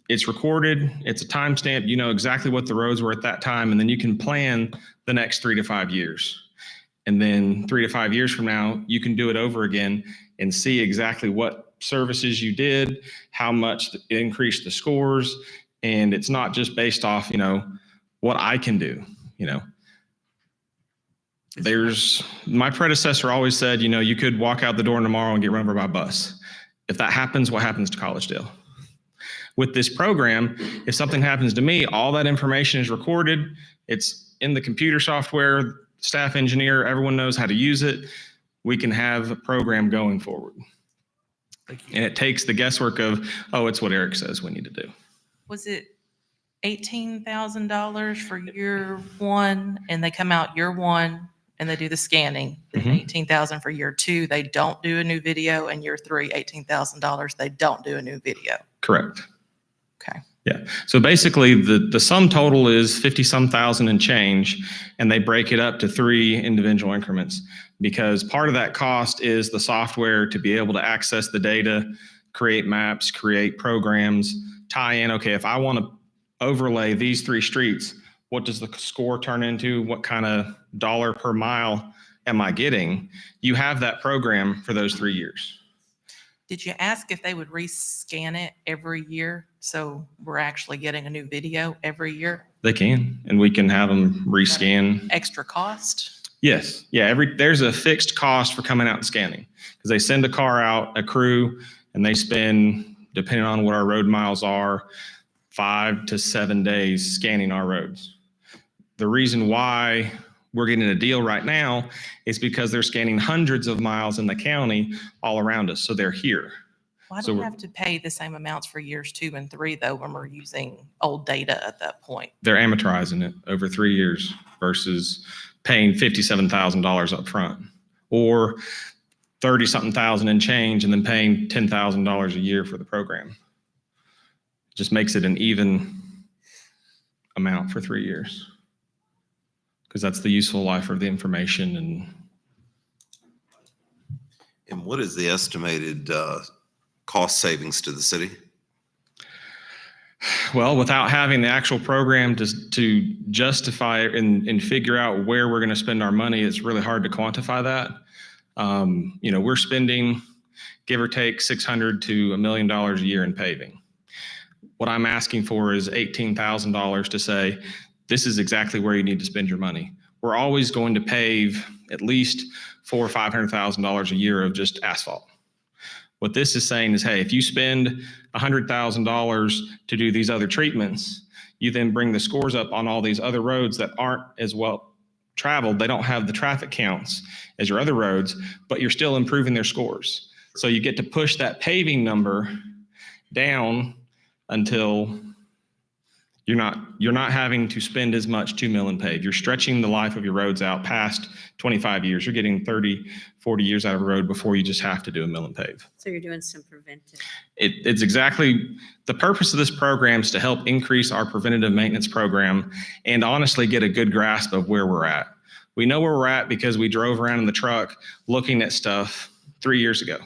it's recorded, it's a timestamp, you know exactly what the roads were at that time, and then you can plan the next 3 to 5 years. And then 3 to 5 years from now, you can do it over again and see exactly what services you did, how much it increased the scores. And it's not just based off, what I can do, My predecessor always said, you could walk out the door tomorrow and get run over by a bus. If that happens, what happens to Collegedale? With this program, if something happens to me, all that information is recorded. It's in the computer software, staff engineer, everyone knows how to use it. We can have a program going forward. And it takes the guesswork of, it's what Eric says we need to do. Was it $18,000 for year 1 and they come out year 1 and they do the scanning? Then $18,000 for year 2, they don't do a new video, and year 3, $18,000, they don't do a new video. Correct. Okay. Yeah. So basically, the sum total is 50-some thousand and change, and they break it up to 3 individual increments because part of that cost is the software to be able to access the data, create maps, create programs, tie in. Okay, if I want to overlay these 3 streets, what does the score turn into? What kind of dollar per mile am I getting? You have that program for those 3 years. Did you ask if they would rescan it every year? So we're actually getting a new video every year? They can, and we can have them rescan. Extra cost? Yes. Yeah. There's a fixed cost for coming out and scanning because they send a car out, a crew, and they spend, depending on what our road miles are, 5 to 7 days scanning our roads. The reason why we're getting a deal right now is because they're scanning hundreds of miles in the county all around us. So they're here. Why So do we we're- have to pay the same amounts for years 2 and 3 though, when we're using old data at that point? They're amortizing it over 3 years versus paying $57,000 up front or 30-something thousand and change and then paying $10,000 a year for the program. Just makes it an even amount for 3 years because that's the useful life of the information. And what is the estimated cost savings to the city? Well, without having the actual program to justify and figure out where we're going to spend our money, it's really hard to quantify that. We're spending, give or take, $600 to $1 million a year in paving. What I'm asking for is $18,000 to say, this is exactly where you need to spend your money. We're always going to pave at least $400,000 or $500,000 a year of just asphalt. What this is saying is, hey, if you spend $100,000 to do these other treatments, you then bring the scores up on all these other roads that aren't as well traveled. They don't have the traffic counts as your other roads, but you're still improving their scores. So you get to push that paving number down until you're not having to spend as much to mill and pave. You're stretching the life of your roads out past 25 years. You're getting 30, 40 years out of a road before you just have to do a mill and pave. So you're doing some preventive. It's exactly the purpose of this program is to help increase our preventative maintenance program and honestly get a good grasp of where we're at. We know where we're at because we drove around in the truck looking at stuff 3 years ago.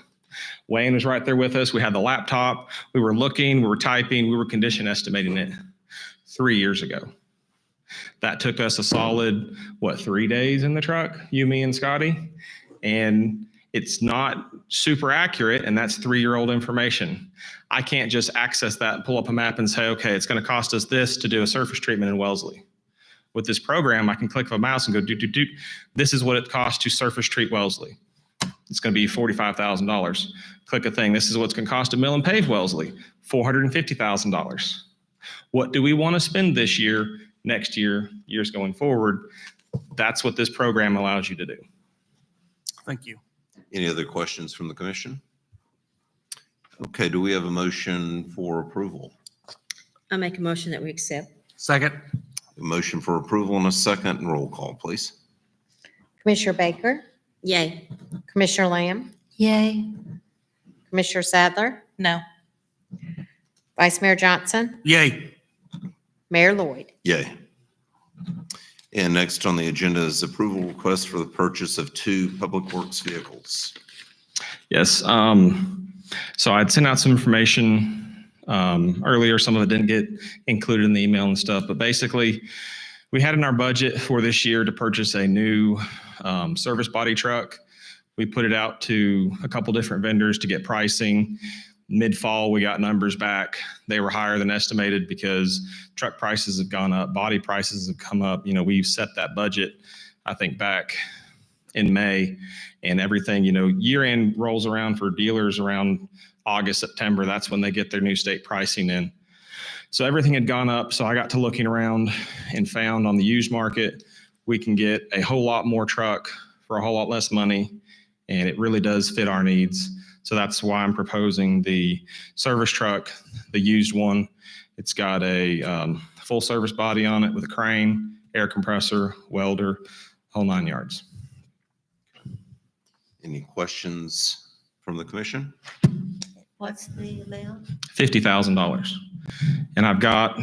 Wayne was right there with us. We had the laptop. We were looking, we were typing, we were condition estimating it 3 years ago. That took us a solid, 3 days in the truck, you, me, and Scotty? And it's not super accurate, and that's 3-year-old information. I can't just access that and pull up a map and say, okay, it's going to cost us this to do a surface treatment in Wellesley. With this program, I can click a mouse and go, doot. This is what it costs to surface treat Wellesley. It's going to be $45,000. Click a thing. This is what's going to cost to mill and pave Wellesley, $450,000. What do we want to spend this year, next year, years going forward? That's what this program allows you to do. Thank you. Any other questions from the commission? Okay, do we have a motion for approval? I make a motion that we accept. Second. A motion for approval and a second, and roll call, please. Commissioner Baker, Yay. Commissioner Lamb, Yay. Commissioner Sadler, No. Vice Mayor Johnson, Yay. Mayor Lloyd. Yay. And next on the agenda is approval request for the purchase of 2 public works vehicles. Yes. So I'd sent out some information earlier. Some of it didn't get included in the email and stuff, but basically we had in our budget for this year to purchase a new service body truck. We put it out to a couple different vendors to get pricing. Mid-fall, we got numbers back. They were higher than estimated because truck prices have gone up, body prices have come up. We've set that budget, I think, back in May, and everything, year end rolls around for dealers around August, September. That's when they get their new state pricing in. So everything had gone up. So I got to looking around and found on the used market, we can get a whole lot more truck for a whole lot less money. And it really does fit our needs. So that's why I'm proposing the service truck, the used one. It's got a full service body on it with a crane, air compressor, welder, whole 9 yards. Any questions from the commission? What's the amount? $50,000. And I've got,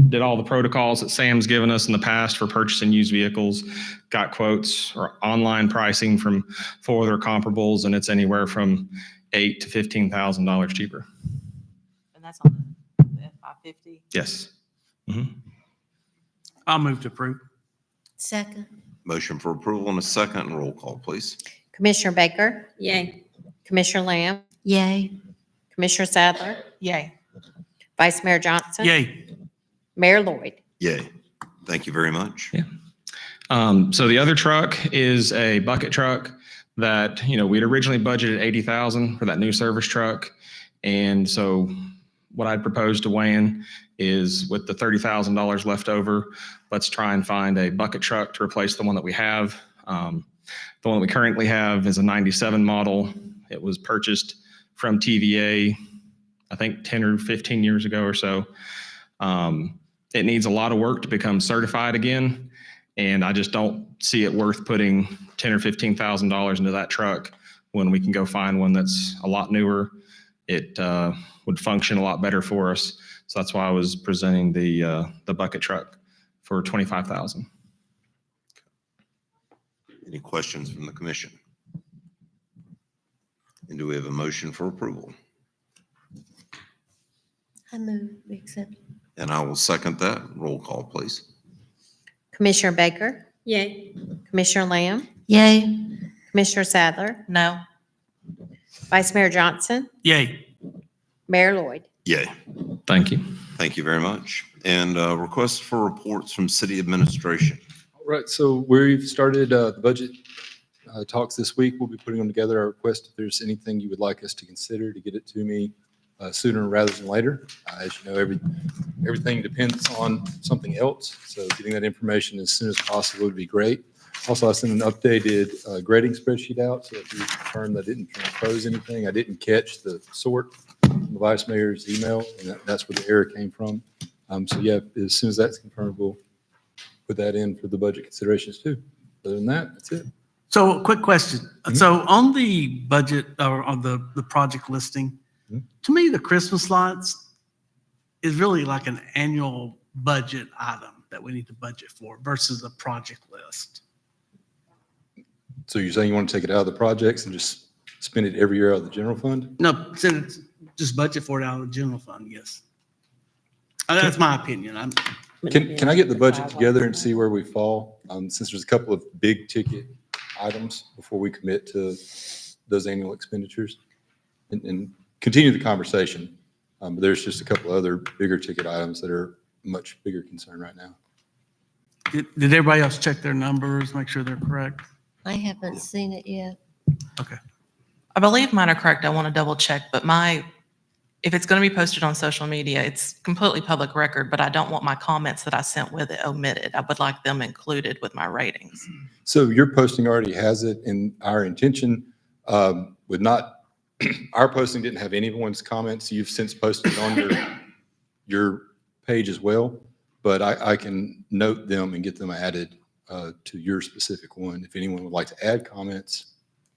did all the protocols that Sam's given us in the past for purchasing used vehicles, got quotes or online pricing from 4 other comparables, and it's anywhere from $8,000 to $15,000 cheaper. And that's on the F-550? Yes. I'll move to approve. Second. Motion for approval and a second, and roll call, please. Commissioner Baker, Yay. Commissioner Lamb, Yay. Commissioner Sadler, Yay. Vice Mayor Johnson. Yay. Mayor Lloyd. Yay. Thank you very much. So the other truck is a bucket truck that, we'd originally budgeted 80,000 for that new service truck. And so what I'd proposed to Wayne is with the $30,000 left over, let's try and find a bucket truck to replace the one that we have. The one that we currently have is a 97 model. It was purchased from TVA, I think 10 or 15 years ago or so. It needs a lot of work to become certified again. And I just don't see it worth putting $10,000 or $15,000 into that truck when we can go find one that's a lot newer. It would function a lot better for us. So that's why I was presenting the bucket truck for $25,000. Any questions from the commission? And do we have a motion for approval? I move, we accept. And I will second that. Roll call, please. Commissioner Baker, Yay. Commissioner Lamb, Yay. Commissioner Sadler, No. Vice Mayor Johnson, Yay. Mayor Lloyd. Yay. Thank you. Thank you very much. And requests for reports from city administration. All right, so we've started the budget talks this week. We'll be putting them together. I request if there's anything you would like us to consider to get it to me sooner rather than later. As you know, everything depends on something else, so getting that information as soon as possible would be great. Also, I sent an updated grading spreadsheet out, so if you confirm that I didn't transpose anything, I didn't catch the sort from the vice mayor's email, and that's where the error came from. So yeah, as soon as that's confirmed, we'll put that in for the budget considerations too. Other than that, that's it. So quick question. So on the budget or on the project listing, to me, the Christmas lights is really like an annual budget item that we need to budget for versus a project list. So you're saying you want to take it out of the projects and just spend it every year out of the general fund? No, just budget for it out of the general fund, yes. That's my opinion. Can I get the budget together and see where we fall? Since there's a couple of big ticket items before we commit to those annual expenditures and continue the conversation. But there's just a couple other bigger ticket items that are much bigger concern right now. Did everybody else check their numbers, make sure they're correct? I haven't seen it yet. Okay. I believe mine are correct. I want to double check, but if it's going to be posted on social media, it's completely public record, but I don't want my comments that I sent with it omitted. I would like them included with my ratings. So your posting already has it, and our intention would not, our posting didn't have anyone's comments. You've since posted on your page as well, but I can note them and get them added to your specific one. If anyone would like to add comments,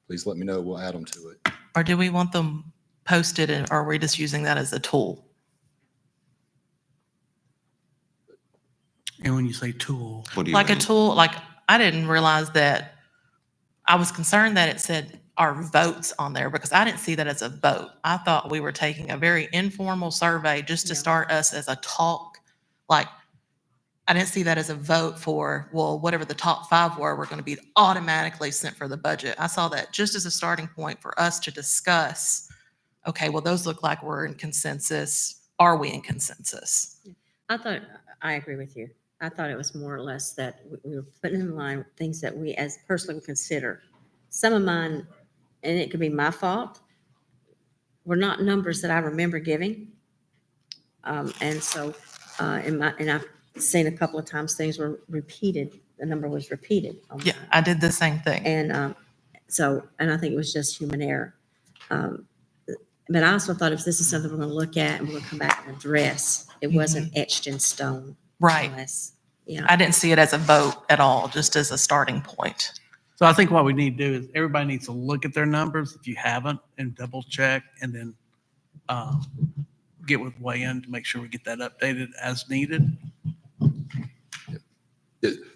please let me know. We'll add them to it. Or do we want them posted, or are we just using that as a tool? And when you say tool, what do you Like mean? a tool, like I didn't realize that. I was concerned that it said our votes on there because I didn't see that as a vote. I thought we were taking a very informal survey just to start us as a talk. Like, I didn't see that as a vote for, well, whatever the top 5 were going to be automatically sent for the budget. I saw that just as a starting point for us to discuss, okay, well, those look like we're in consensus. Are we in consensus? I agree with you. I thought it was more or less that we were putting in line things that we as personally would consider. Some of mine, and it could be my fault, were not numbers that I remember giving. And so, and I've seen a couple of times things were repeated. The number was repeated. Yeah, I did the same thing. And and I think it was just human error. But I also thought if this is something we're going to look at and we're going to come back and address, it wasn't etched in stone. Right. Yeah. I didn't see it as a vote at all, just as a starting point. so I think what we need to do is everybody needs to look at their numbers if you haven't and double check and then get with Wayne to make sure we get that updated as needed.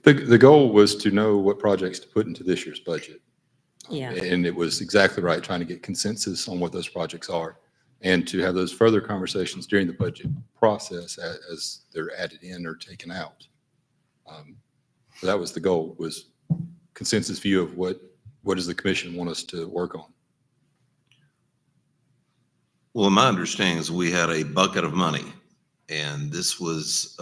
The goal was to know what projects to put into this year's budget. Yeah. And it was exactly right, trying to get consensus on what those projects are and to have those further conversations during the budget process as they're added in or taken out. So that was the goal, was consensus view of what does the commission want us to work on. Well, my understanding is we had a bucket of money, and this was,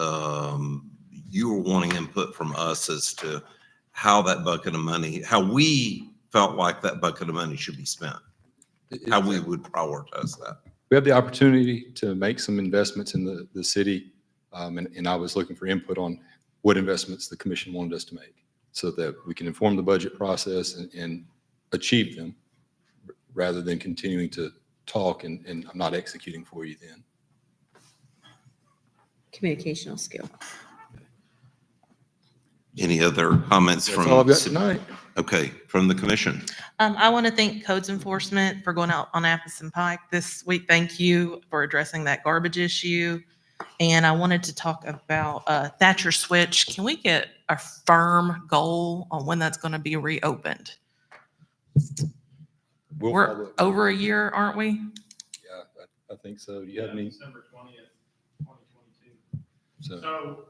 you were wanting input from us as to how that bucket of money, how we felt like that bucket of money should be spent, how we would prioritize that. We have the opportunity to make some investments in the city, and I was looking for input on what investments the commission wanted us to make so that we can inform the budget process and achieve them rather than continuing to talk and I'm not executing for you then. Communicational skill. Any other comments That's from? all I've got tonight. Okay, from the commission. I want to thank Codes Enforcement for going out on Appleton Pike this week. Thank you for addressing that garbage issue. And I wanted to talk about Thatcher Switch. Can we get a firm goal on when that's going to be reopened? We'll We're follow up. over a year, aren't we? Yeah, I think so. Do you have any? December 20th, 2022. So,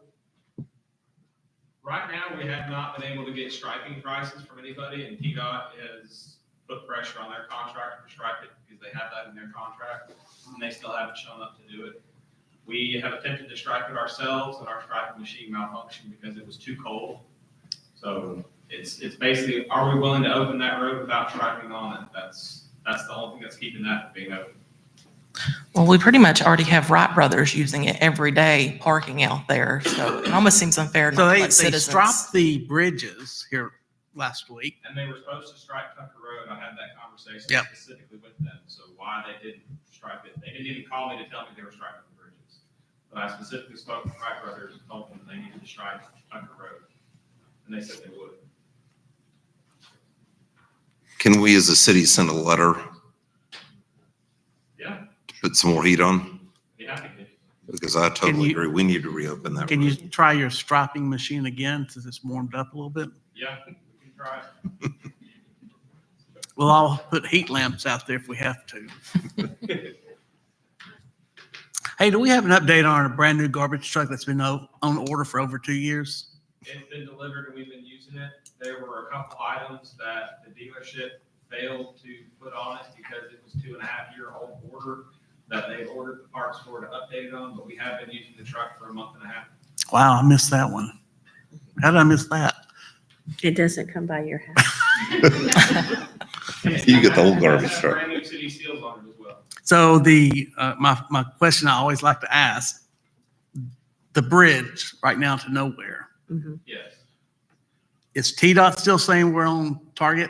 Right now, we have not been able to get striping prices from anybody, and TDOT has put pressure on their contractor to stripe it because they have that in their contract, and they still haven't shown up to do it. We have attempted to stripe it ourselves, and our striping machine malfunctioned because it was too cold. So it's basically, are we willing to open that road without striping on it? That's the only thing that's keeping that from being open. Well, we pretty much already have Wright Brothers using it every day, parking out there. So it almost seems unfair So not to they let citizens. dropped the bridges here last week. And they were supposed to stripe Tucker Road. I had that conversation Yep. specifically with them. So why they didn't stripe it, they didn't even call me to tell me they were striping the bridges. But I specifically spoke with Wright Brothers and told them they needed to stripe Tucker Road. And they said they would. Can we as a city send a letter Yeah, to put some more heat on? be happy to. Because I totally you- agree. We need to reopen that. Can you road. try your striping machine again since it's warmed up a little bit? Yeah, we can try it. We'll all put heat lamps out there if we have to. Hey, do we have an update on our brand new garbage truck that's been on order for over 2 years? It's been delivered and we've been using it. There were a couple items that the dealership failed to put on it because it was 2.5-year-old order that they ordered the parts for to update it on, but we have been using the truck for a month and a half. Wow, I missed that one. How did I miss that? It doesn't come by your house. You get the whole garbage It has truck. brand new city seals on it as well. So my question I always like to ask, the bridge right now to nowhere, Mhm. Yes. is TDOT still saying we're on target?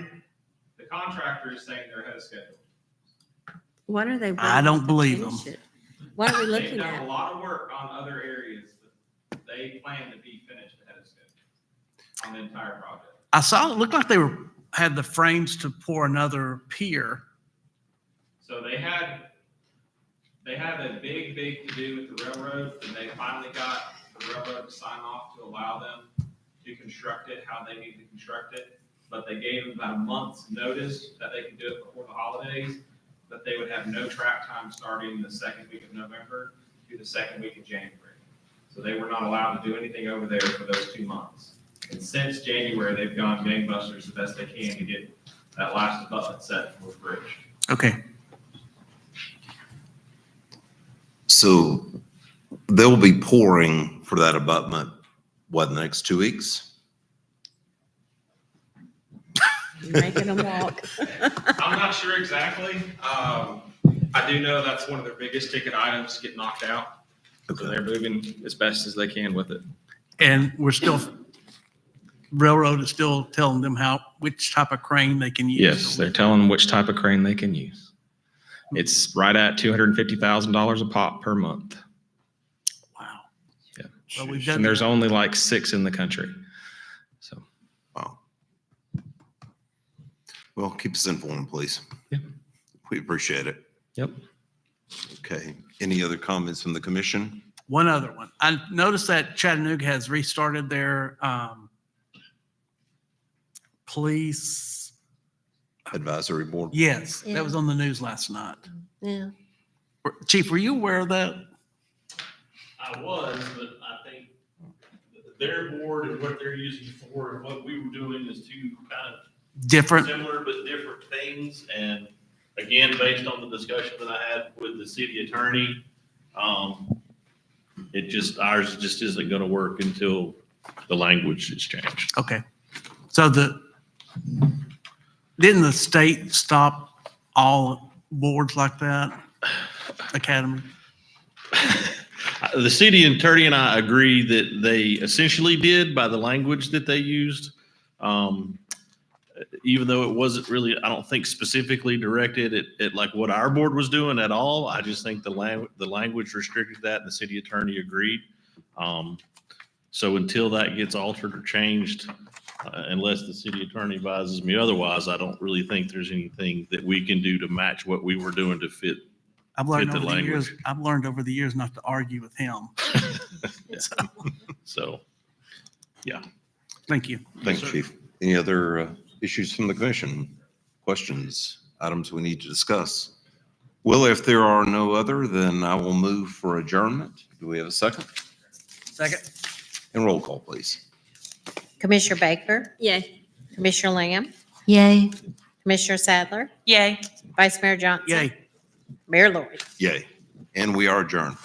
The contractor is saying they're ahead of schedule. What are they? I don't waiting to believe finish them. it? What are we They've looking done a at? lot of work on other areas that they plan to be finished ahead of schedule on the entire project. I saw, it looked like they had the frames to pour another pier. So they had a big to-do with the railroad, and they finally got the railroad to sign off to allow them to construct it how they need to construct it. But they gave them about a month's notice that they could do it before the holidays, but they would have no track time starting the second week of November through the second week of January. So they were not allowed to do anything over there for those 2 months. And since January, they've gone gangbusters the best they can to get that last abutment set for the bridge. Okay. So they'll be pouring for that abutment, what, the next 2 weeks? Making them walk. I'm not sure exactly. I do know that's one of their biggest ticket items get knocked out. So they're moving as best as they can with it. And railroad is still telling them which type of crane they can use. Yes, they're telling them which type of crane they can use. It's right at $250,000 a pop per month. Wow. Yeah. Well, we've done And there's only like 6 in the country. So. Wow. Well, keep us informed, please. Yeah. We appreciate it. Yep. Okay. Any other comments from the commission? One other one. I noticed that Chattanooga has restarted their police. Advisory board? Yes, Yeah. that was on the news last night. Yeah. Chief, were you aware of that? I was, but I think their board and what they're using for and what we were doing is two kind of Different. similar but different things. And again, based on the discussion that I had with the city attorney, ours just isn't going to work until the language is changed. Okay. So didn't the state stop all boards like that? Academy? The city attorney and I agree that they essentially did by the language that they used. Even though it wasn't really, I don't think specifically directed at like what our board was doing at all. I just think the language restricted that and the city attorney agreed. So until that gets altered or changed, unless the city attorney advises me otherwise, I don't really think there's anything that we can do to match what we were doing to fit. I've learned the over the years not to argue with him. So, yeah. Thank you. Thanks, Chief. Any other issues from the commission? Questions, items we need to discuss? Well, if there are no other, then I will move for adjournment. Do we have a second? Second. And roll call, please. Commissioner Baker, Yay. Commissioner Lamb, Yay. Commissioner Sadler, Yay. Vice Mayor Johnson. Yay. Mayor Lloyd. Yay. And we are adjourned.